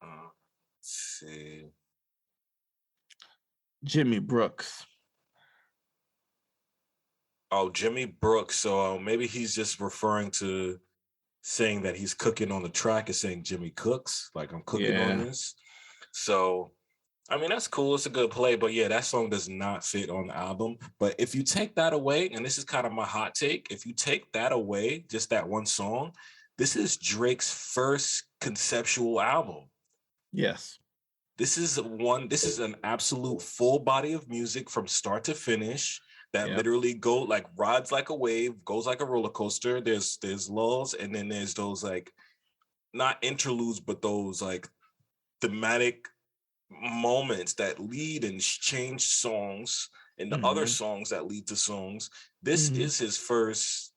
Let's see. Jimmy Brooks. Oh, Jimmy Brooks. So maybe he's just referring to saying that he's cooking on the track and saying Jimmy Cooks, like I'm cooking on this. So, that's cool. It's a good play, but yeah, that song does not fit on the album. But if you take that away, and this is kind of my hot take, if you take that away, just that one song, this is Drake's first conceptual album. Yes. This is an absolute full body of music from start to finish that literally rides like a wave, goes like a roller coaster. There's lulls, and then there's those like not interludes, but those like thematic moments that lead and change songs and the other songs that lead to songs. This is his first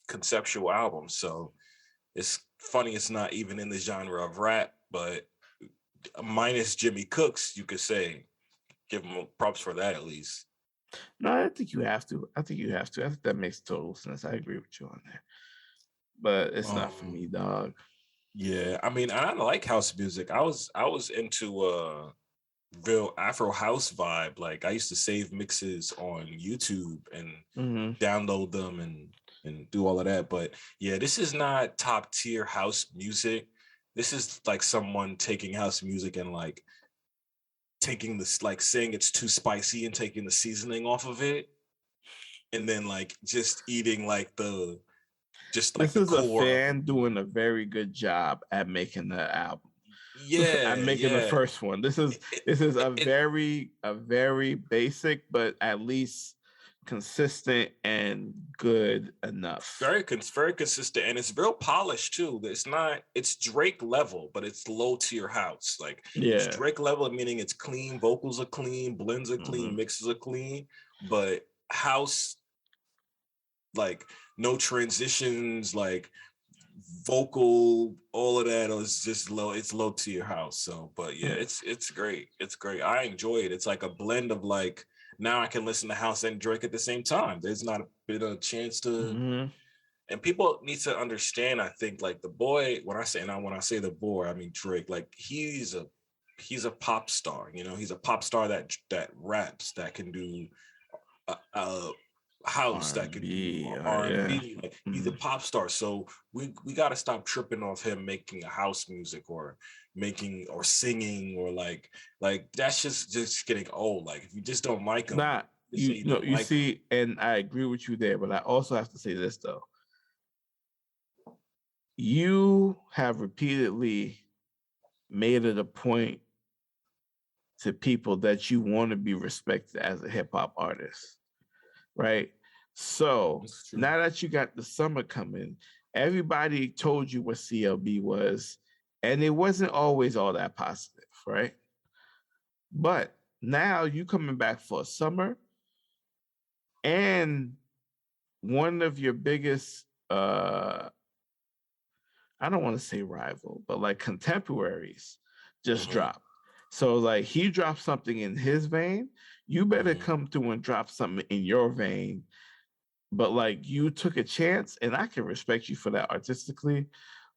conceptual album. So it's funny it's not even in the genre of rap, but minus Jimmy Cooks, you could say, give him props for that at least. No, I think you have to. I think that makes total sense. I agree with you on that. But it's not for me, dog. Yeah, I like house music. I was into a real Afro house vibe. Like I used to save mixes on YouTube and download them and do all of that. But yeah, this is not top tier house music. This is like someone taking house music and like taking this, like saying it's too spicy and taking the seasoning off of it, and then like just eating like this is a fan doing a very good job at making the album. Yeah, I'm making the first one. This is a very basic, but at least consistent and good enough. Very consistent, and it's real polished too. It's Drake level, but it's low tier house. Like it's Drake level, meaning it's clean, vocals are clean, blends are clean, mixes are clean, but house, like no transitions, like vocal, all of that is just low. It's low tier house. So, but yeah, it's great. It's great. I enjoy it. It's like a blend of like, now I can listen to house and Drake at the same time. There's not been a chance to, and people need to understand. I think like the boy, when I say the boy, I mean Drake. Like he's a he's a pop star. You know, he's a pop star that raps, that can do house, that can do R&B, yeah. R&B. Like, he's a pop star. So we got to stop tripping off him making a house music or making or singing or like that's just getting old. Like, if you just don't like him, Nah, just say you don't you like him. see, and I agree with you there, but I also have to say this though. You have repeatedly made it a point to people that you want to be respected as a hip hop artist, right? So now that you got the summer coming, everybody told you what CLB was, and it wasn't always all that positive, right? But now you coming back for summer, and one of your biggest I don't want to say rival, but like contemporaries just dropped. So like he dropped something in his vein, you better come through and drop something in your vein. But like you took a chance, and I can respect you for that artistically.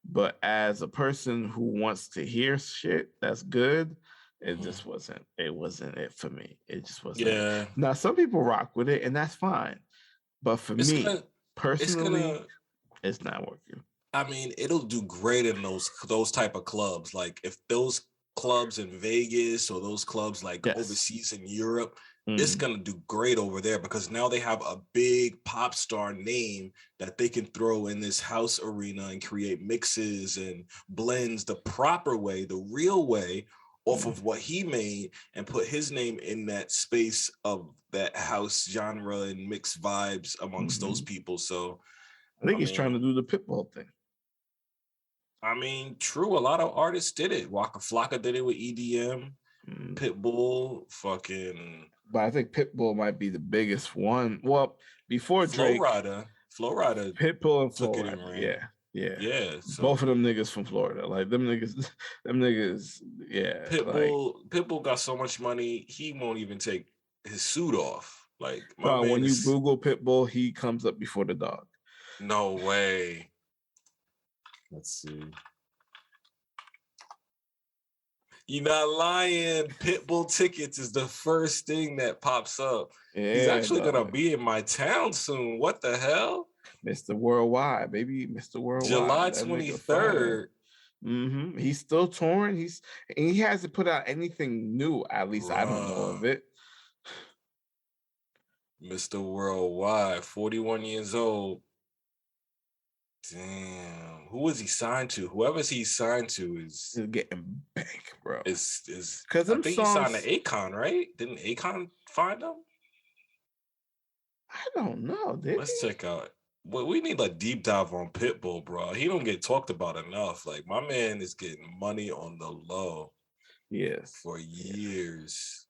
But as a person who wants to hear shit that's good, it just wasn't. It wasn't it for me. It just wasn't. Yeah. It. Now some people rock with it, and that's fine. But for me personally, it's not working. I mean, it'll do great in those type of clubs. Like, if those clubs in Vegas or those clubs like overseas in Europe, it's gonna do great over there, because now they have a big pop star name that they can throw in this house arena and create mixes and blends the proper way, the real way, off of what he made, and put his name in that space of that house genre and mixed vibes amongst those people. So I think he's trying to do the Pitbull thing. I mean, true. A lot of artists did it. Waka Flocka did it with EDM. Pitbull, fucking. But I think Pitbull might be the biggest one. Well, before Drake, Flow Rider, Pitbull and Flow Rider. Yeah. So both of them niggas from Florida. Like them niggas. Yeah. Pitbull got so much money, he won't even take his suit off. Like, when you Google Pitbull, he comes up before the dog. No way. Let's see. You're not lying. Pitbull tickets is the first thing that pops up. Yeah, he's actually gonna be in my town soon. What the hell? Mr. Worldwide, baby. Mr. Worldwide. July 23rd. He's still touring. He hasn't put out anything new. At least I don't know of it. Mr. Worldwide, 41 years old. Damn, who was he signed to? Whoever's he's signed to is getting bank, bro. Is because I think he signed to Akon, right? Didn't Akon find him? I don't know. Let's check out. Well, we need a deep dive on Pitbull, bro. He don't get talked about enough. Like, my man is getting money on the low. Yes, for years.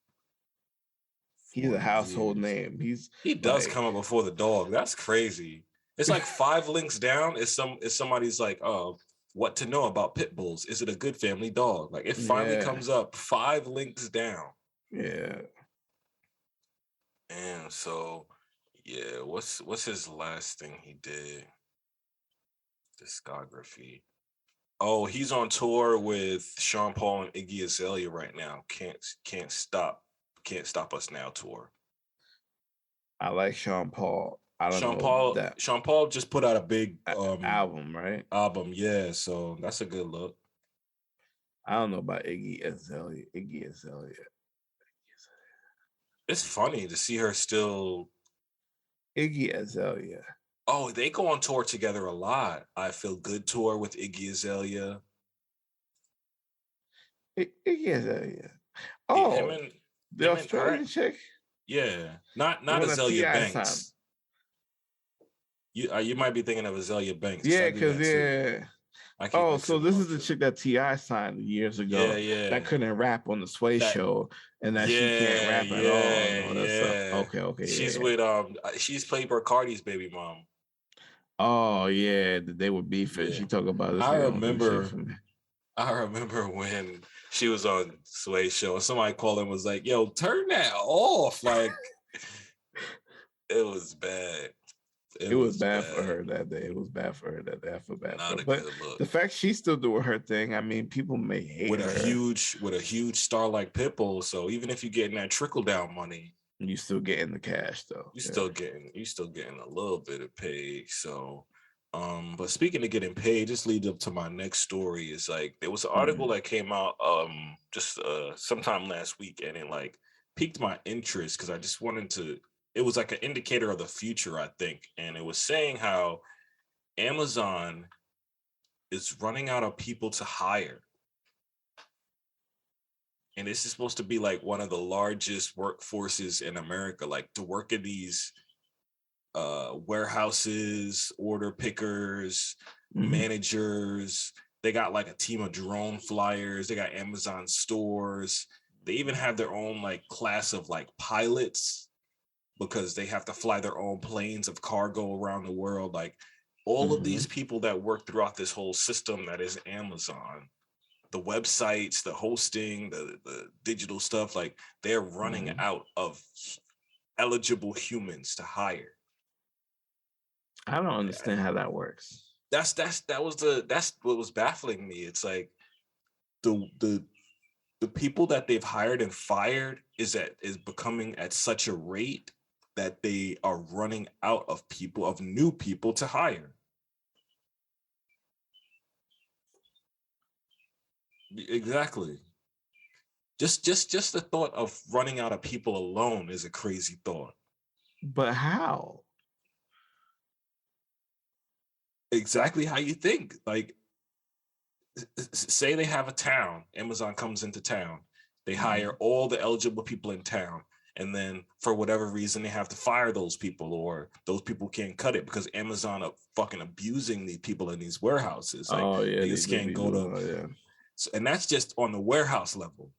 He's a household name. He does come up before the dog. That's crazy. It's like 5 links down. It's somebody's like, oh, what to know about pit bulls? Is it a good family dog? Like, it finally comes up 5 links down. Yeah. And so, yeah, what's his last thing he did? Discography. Oh, he's on tour with Sean Paul and Iggy Azalea right now. Can't stop us now tour. I like Sean Paul. Sean Paul just put out a big album, right? Album, yeah. So that's a good look. I don't know about Iggy Azalea. It's funny to see her still. Iggy Azalea. Oh, they go on tour together a lot. I Feel Good tour with Iggy Azalea. Iggy Azalea. Oh, the Australian chick. Yeah, not Azalea Banks. You might be thinking of Azalea Banks. Yeah, because so this is the chick that T.I. signed years ago. Yeah. That couldn't rap on the Sway show, and that she can't rap at all. Okay. She's with she's played Bacardi's baby mom. Oh yeah, they were beefing. Yeah. She talked about this. I remember when she was on Sway show, and somebody called and was like, "Yo, turn that off!" Like, it was bad. It was bad for her that day. It was bad for her that day. I feel bad for Not her. a But good look. the fact she's still doing her thing, I mean, people may hate her. With a huge star like Pitbull. So even if you're getting that trickle down money, you still getting the cash though. You still getting a little bit of pay. So but speaking of getting paid, this leads up to my next story. Is like there was an article that came out just sometime last week, and it like piqued my interest because I just wanted to. It was like an indicator of the future, I think, and it was saying how Amazon is running out of people to hire. And this is supposed to be like one of the largest workforces in America, like to work in these warehouses, order pickers, managers. They got like a team of drone flyers. They got Amazon stores. They even have their own like class of like pilots because they have to fly their own planes of cargo around the world. Like all of these people that work throughout this whole system that is Amazon, the websites, the hosting, the digital stuff, like they're running out of eligible humans to hire. I don't understand how that works. That's what was baffling me. It's like the people that they've hired and fired is becoming at such a rate that they are running out of new people to hire. Exactly. Just the thought of running out of people alone is a crazy thought. But how? Exactly how you think. Like, say they have a town, Amazon comes into town, they hire all the eligible people in town, and then for whatever reason they have to fire those people, or those people can't cut it because Amazon are fucking abusing the people in these warehouses. Like, they just can't go to. So, and that's just on the warehouse level.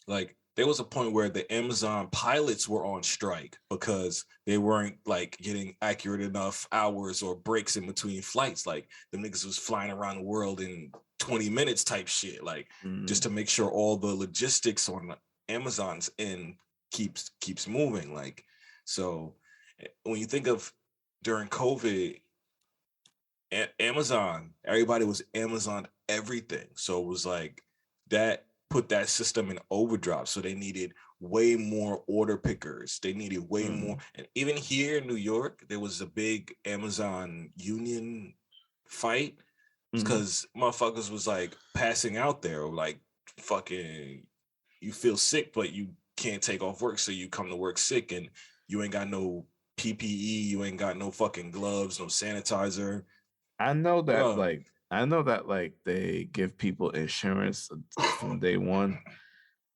Like, there was a point where the Amazon pilots were on strike because they weren't like getting accurate enough hours or breaks in between flights. Like, the niggas was flying around the world in 20 minutes type shit, like just to make sure all the logistics on Amazon's end keeps moving. Like, so when you think of during COVID, Amazon, everybody was Amazon everything. So it was like that put that system in overdrive. So they needed way more order pickers. They needed way more. And even here in New York, there was a big Amazon union fight because motherfuckers was like passing out there, or like fucking you feel sick, but you can't take off work. So you come to work sick and you ain't got no PPE, you ain't got no fucking gloves, no sanitizer. I know that like they give people insurance from day one,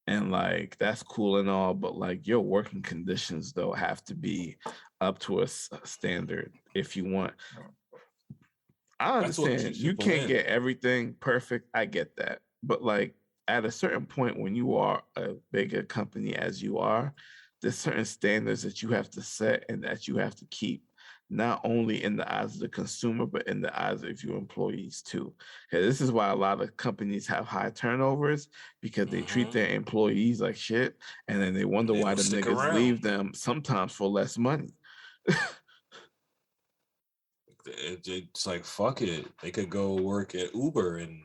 and like that's cool and all, but like your working conditions though have to be up to a standard if you want. I understand you can't get everything perfect. I get that, but like at a certain point, when you are a bigger company as you are, there's certain standards that you have to set and that you have to keep, not only in the eyes of the consumer, but in the eyes of your employees too. Because this is why a lot of companies have high turnovers, because they treat their employees like shit, and then they wonder why the niggas leave them sometimes for less money. It's like, fuck it. They could go work at Uber and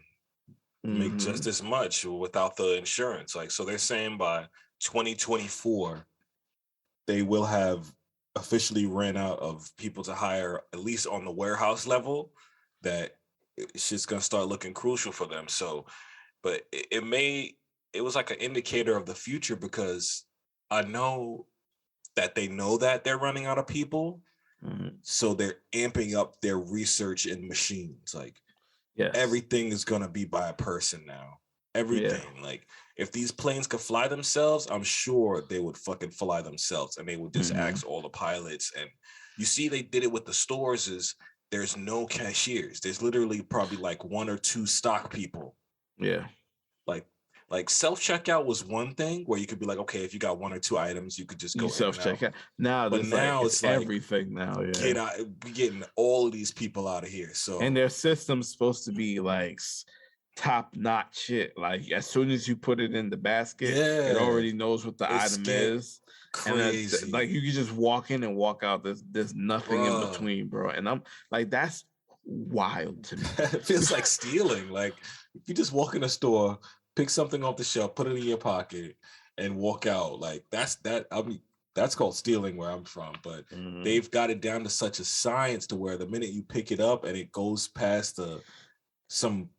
make just as much without the insurance. Like, so they're saying by 2024, they will have officially ran out of people to hire, at least on the warehouse level, that it's just going to start looking crucial for them. So, but it was like an indicator of the future, because I know that they know that they're running out of people. So they're amping up their research in machines. Like, everything is going to be by a person now. Everything. Like, if these planes could fly themselves, I'm sure they would fucking fly themselves, and they would just ask all the pilots. And you see, they did it with the stores. Is there's no cashiers. There's literally probably like one or two stock people. Yeah. Like self-checkout was one thing where you could be like, okay, if you got one or two items, you could just go self-checkout. Now, but now it's like everything now. Yeah. Get out, getting all of these people out of here. So, and their system's supposed to be like top-notch shit. Like as soon as you put it in the basket, it Yeah, already knows what the it's item get is. And like crazy, you can just walk in and walk out. There's nothing in bro. between, bro. And I'm like, that's wild to me. It feels like stealing. Like you just walk in a store, pick something off the shelf, put it in your pocket, and walk out. Like that's that. I mean, that's called stealing where I'm from. But Mhm. they've got it down to such a science to where the minute you pick it up and it goes past some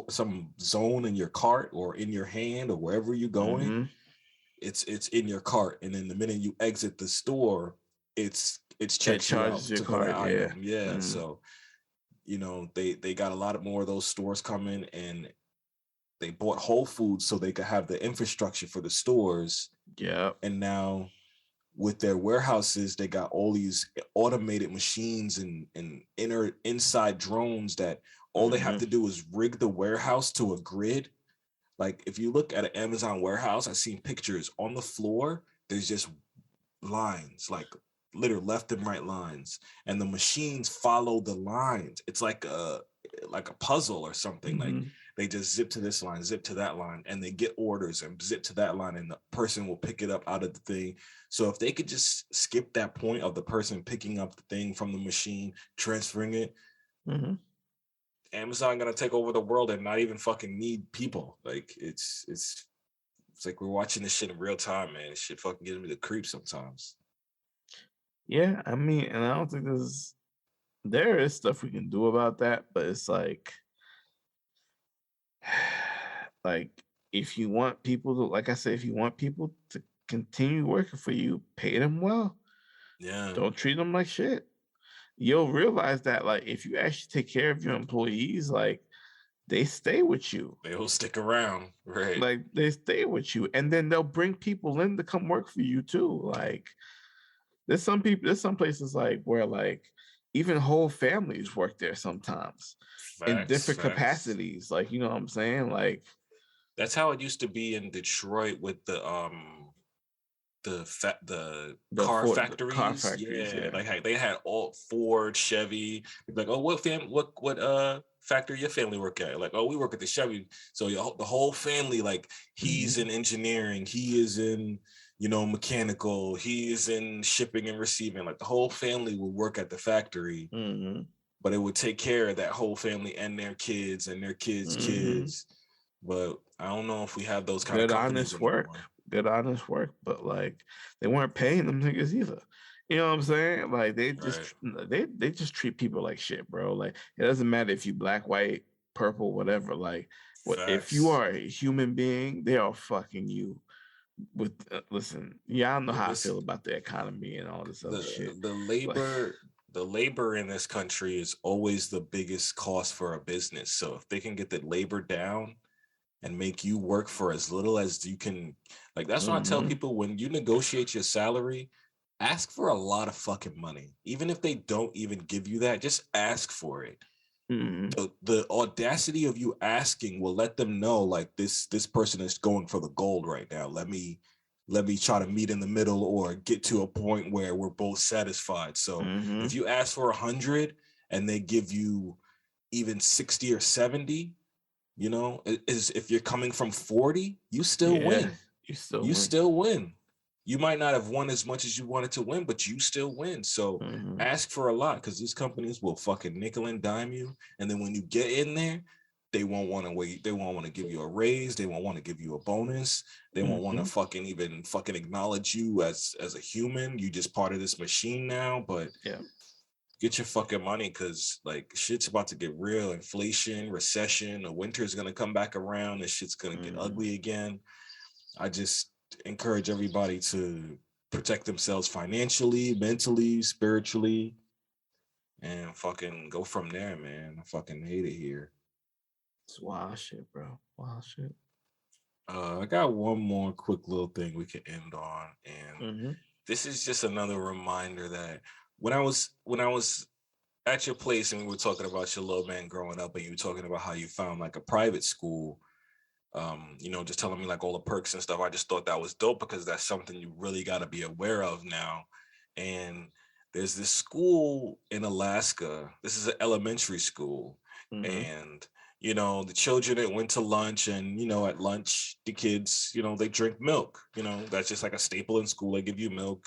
some zone in your cart or in your hand or wherever you're going, Mhm. it's in your cart, and then the minute you exit the store, it's It checks you charges out your to for that card. Yeah. item. Yeah, Mhm. so they got a lot of more of those stores coming, and they bought Whole Foods so they could have the infrastructure for the stores, Yeah. and now with their warehouses they got all these automated machines and inside drones that all they have Mhm. to do is rig the warehouse to a grid. Like if you look at an Amazon warehouse, I've seen pictures on the floor. There's just lines, like literal left and right lines, and the machines follow the lines. It's like a puzzle or something. Like Mhm. they just zip to this line, zip to that line, and they get orders and zip to that line, and the person will pick it up out of the thing. So if they could just skip that point of the person picking up the thing from the machine, transferring it, Mhm. Amazon gonna take over the world and not even fucking need people. Like it's like we're watching this shit in real time, man. This shit fucking gives me the creeps sometimes. Yeah. I mean, and I don't think there is stuff we can do about that, but it's like if you want people to, like I said, if you want people to continue working for you, pay them well. Yeah, Don't treat them like shit. You'll realize that like if you actually take care of your employees, like they stay with you. they'll stick around, right? Like they stay with you, and then they'll bring people in to come work for you too. Like there's some places like where like even whole families work there sometimes in Facts, different facts. capacities. Like you know what I'm saying? Like That's how it used to be in Detroit with the car the car factories. factories, Yeah, yeah. like they had all Ford, Chevy. Like, oh, what factory your family work at? Like, oh, we work at the Chevy. So the whole family, like, he's Mhm. in engineering, he is in mechanical, he is in shipping and receiving. Like the whole family would work at the factory, Mhm. but it would take care of that whole family and their kids and their kids' Mhm. kids. But I don't know if we have those kind of Good companies honest work. anymore. Good honest work, but like they weren't paying them niggas either. You know what I'm saying? Like Right. they just treat people like shit, bro. Like it doesn't matter if you black, white, purple, whatever. Like what if you Facts. are a human being, they are fucking you with listen, yeah, I don't know But how I this feel about the economy and all this other the shit. the Like labor in this country is always the biggest cost for a business. So if they can get the labor down and make you work for as little as you can, like that's what I tell mm-hmm, people when you negotiate your salary, ask for a lot of fucking money. Even if they don't even give you that, just ask for it. mm-hmm, The audacity of you asking will let them know like this person is going for the gold right now. Let me try to meet in the middle or get to a point where we're both satisfied. So mm-hmm. if you ask for 100 and they give you even 60 or 70, is if you're coming from 40, you still Yeah, win. you still You win. still win. You might not have won as much as you wanted to win, but you still win. So Mm-hmm, ask for a lot because these companies will fucking nickel and dime you. And then when you get in there, they won't want to wait. They won't want to give you a raise. They won't want to give you a bonus. They won't want to mm-hmm, fucking even fucking acknowledge you as a human. You just part of this machine now. But yeah. get your fucking money because like shit's about to get real. Inflation, recession, the winter's gonna come back around and shit's gonna get Mm-hmm. ugly again. I just encourage everybody to protect themselves financially, mentally, spiritually, and fucking go from there, man. I fucking hate it here. It's wild shit, bro. Wild shit. I got one more quick little thing we can end on, and Mm-hmm. this is just another reminder that when I was at your place and we were talking about your little man growing up, and you were talking about how you found like a private school, just telling me like all the perks and stuff. I just thought that was dope because that's something you really got to be aware of now. And there's this school in Alaska. This is an elementary school, And the children that went to lunch, and at lunch the kids, they drink milk. That's just like a staple in school. They give you milk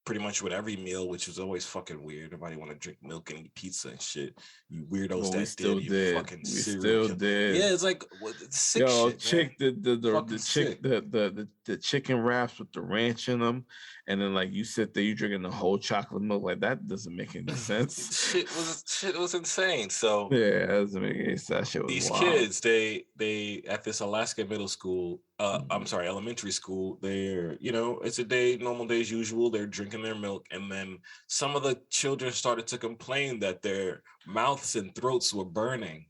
pretty much with every meal, which was always fucking weird. Nobody want to drink milk and eat pizza and shit. You weirdos Well, we that still did, you did. fucking We serial still killer. did. Yeah, it's like sick Yo, shit, chick, man. the chicken wraps with the ranch in them, and then like you sit there, you drinking the whole chocolate milk. Like that doesn't make any sense. shit was insane. So Yeah, that doesn't make any sense. That shit was these wild. kids, they at this Alaska middle school, I'm Mhm. sorry, elementary school, they're, it's a day, normal day as usual. They're drinking their milk, and then some of the children started to complain that their mouths and throats were burning.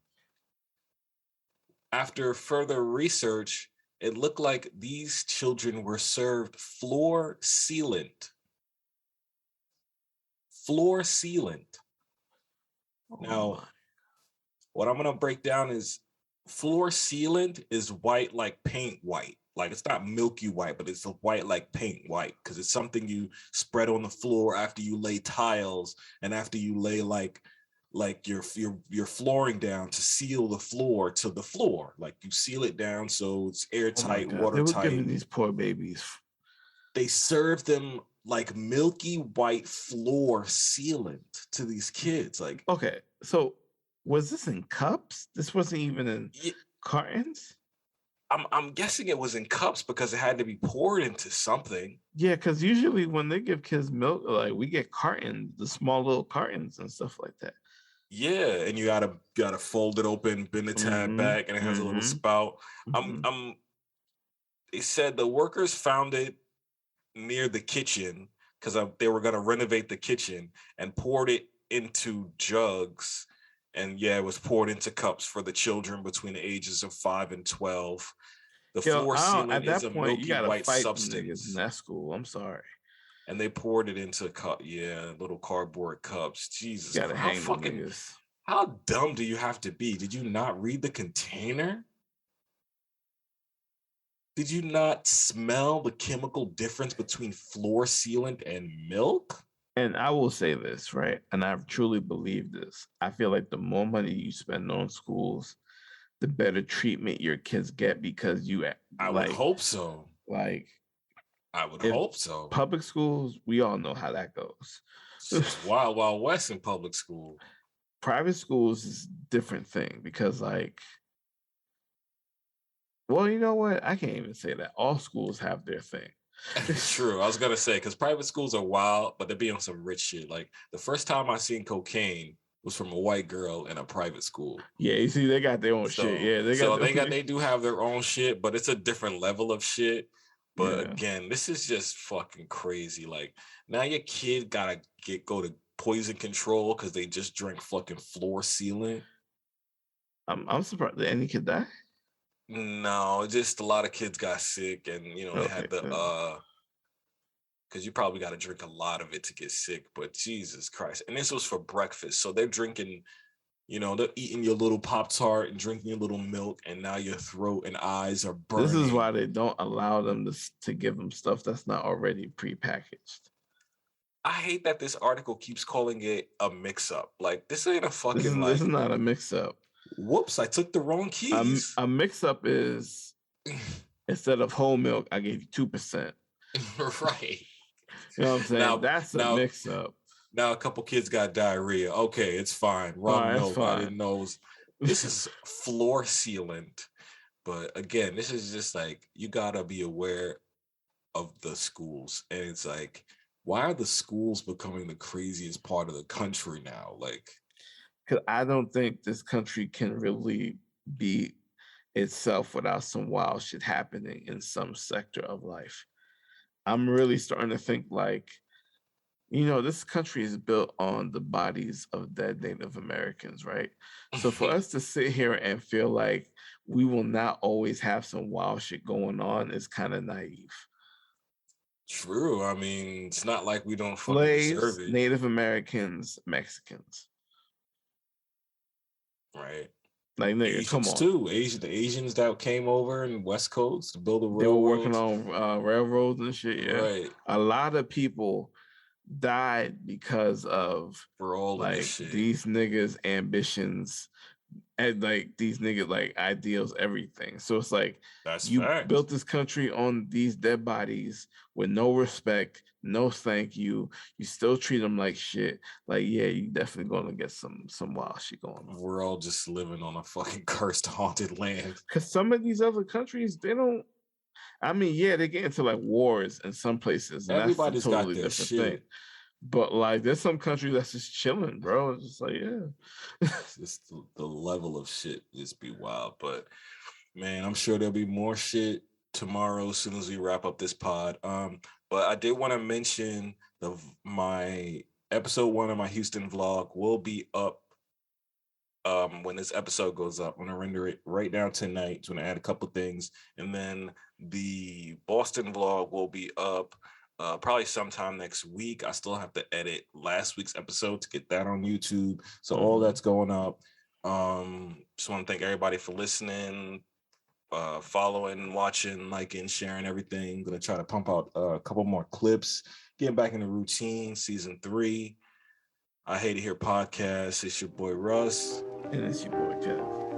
After further research, it looked like these children were served floor sealant. Floor sealant. Oh Now, my. what I'm gonna break down is floor sealant is white like paint white. Like it's not milky white, but it's a white like paint white because it's something you spread on the floor after you lay tiles and after you lay like your flooring down to seal the floor to the floor. Like you seal it down so it's Oh my airtight, God. They were watertight. giving these poor babies. They serve them like milky white floor sealant to these kids. Like, Okay, so was this in cups? This wasn't even in cartons? I'm guessing it was in cups because it had to be poured into something. Yeah, because usually when they give kids milk, like we get cartons, the small little cartons and stuff like that. Yeah, and you gotta fold it open, bend the tab back, and it has a little spout. They said the workers found it near the kitchen because they were gonna renovate the kitchen and poured it into jugs. And yeah, it was poured into cups for the children between the ages of 5 and 12. The floor sealant is a point, you milky gotta white fight them niggas in substance. that school. I'm sorry. And they poured it into little cardboard cups. Jesus You gotta Christ. hang them niggas. How dumb do you have to be? Did you not read the container? Did you not smell the chemical difference between floor sealant and milk? And I will say this, right? And I truly believe this. I feel like the more money you spend on schools, the better treatment your kids get because I would hope so. Like, I would hope so. Public schools, we all know how that goes. It's wild, wild west in public school. Private schools is a different thing because, like, well, you know what? I can't even say that. All schools have their thing. True. I was gonna say because private schools are wild, but they be on some rich shit. Like the first time I seen cocaine was from a white girl in a private school. Yeah, you see, they got their own shit. Yeah, they do have their own shit, but it's a different level of shit. But again, this is just fucking crazy. Like now your kid gotta go to poison control because they just drank fucking floor sealant. I'm surprised. Did any kid die? No, just a lot of kids got sick, and they had the because you probably got to drink a lot of it to get sick. But Jesus Christ, and this was for breakfast, so they're drinking. They're eating your little Pop-Tart and drinking your little milk, and now your throat and eyes are burning. This is why they don't allow them to give them stuff that's not already prepackaged. I hate that this article keeps calling it a mix-up. Like this ain't a fucking This is not a mix-up. Whoops, I took the wrong keys. A mix-up is instead of whole milk, I gave you 2%. Right. You know what I'm saying? That's a mix-up. Now a couple kids got diarrhea. Okay, it's fine. Wrong milk. I didn't know. This is floor sealant. But again, this is just like you gotta be aware of the schools, and it's like, why are the schools becoming the craziest part of the country now? Like, because I don't think this country can really be itself without some wild shit happening in some sector of life. I'm really starting to think like, this country is built on the bodies of dead Native Americans, right? So for us to sit here and feel like we will not always have some wild shit going on is kind of naive. True. I mean, it's not like we don't Slaves, deserve it. Native Americans, Mexicans. Right. Like nigga, Asians come on. Too. The Asians that came over in West Coast to build the railroads. They were working on railroads and shit. Yeah. Right. A lot of people died because of for all like of this shit. These niggas' ambitions and like these niggas like ideals everything. So it's like That's you fact. built this country on these dead bodies with no respect, no thank you. You still treat them like shit. Like, yeah, you definitely gonna get some wild shit going on. We're all just living on a fucking cursed, haunted land. Cause some of these other countries, they don't. I mean, yeah, they get into like wars in some places, and that's a Everybody's got totally their different thing. shit. But like, there's some countries that's just chilling, bro. It's just like, yeah. Just the level of shit just be wild. But man, I'm sure there'll be more shit tomorrow as soon as we wrap up this pod. But I did want to mention my episode 1 of my Houston vlog will be up when this episode goes up. I'm gonna render it right now tonight. It's gonna add a couple things, and then the Boston vlog will be up probably sometime next week. I still have to edit last week's episode to get that on YouTube. So all that's going up. Just want to thank everybody for listening, following, watching, liking, sharing everything. Gonna try to pump out a couple more clips, getting back in the routine. Season 3. I Hate It Here podcast. It's your boy Russ. And it's your boy Kev.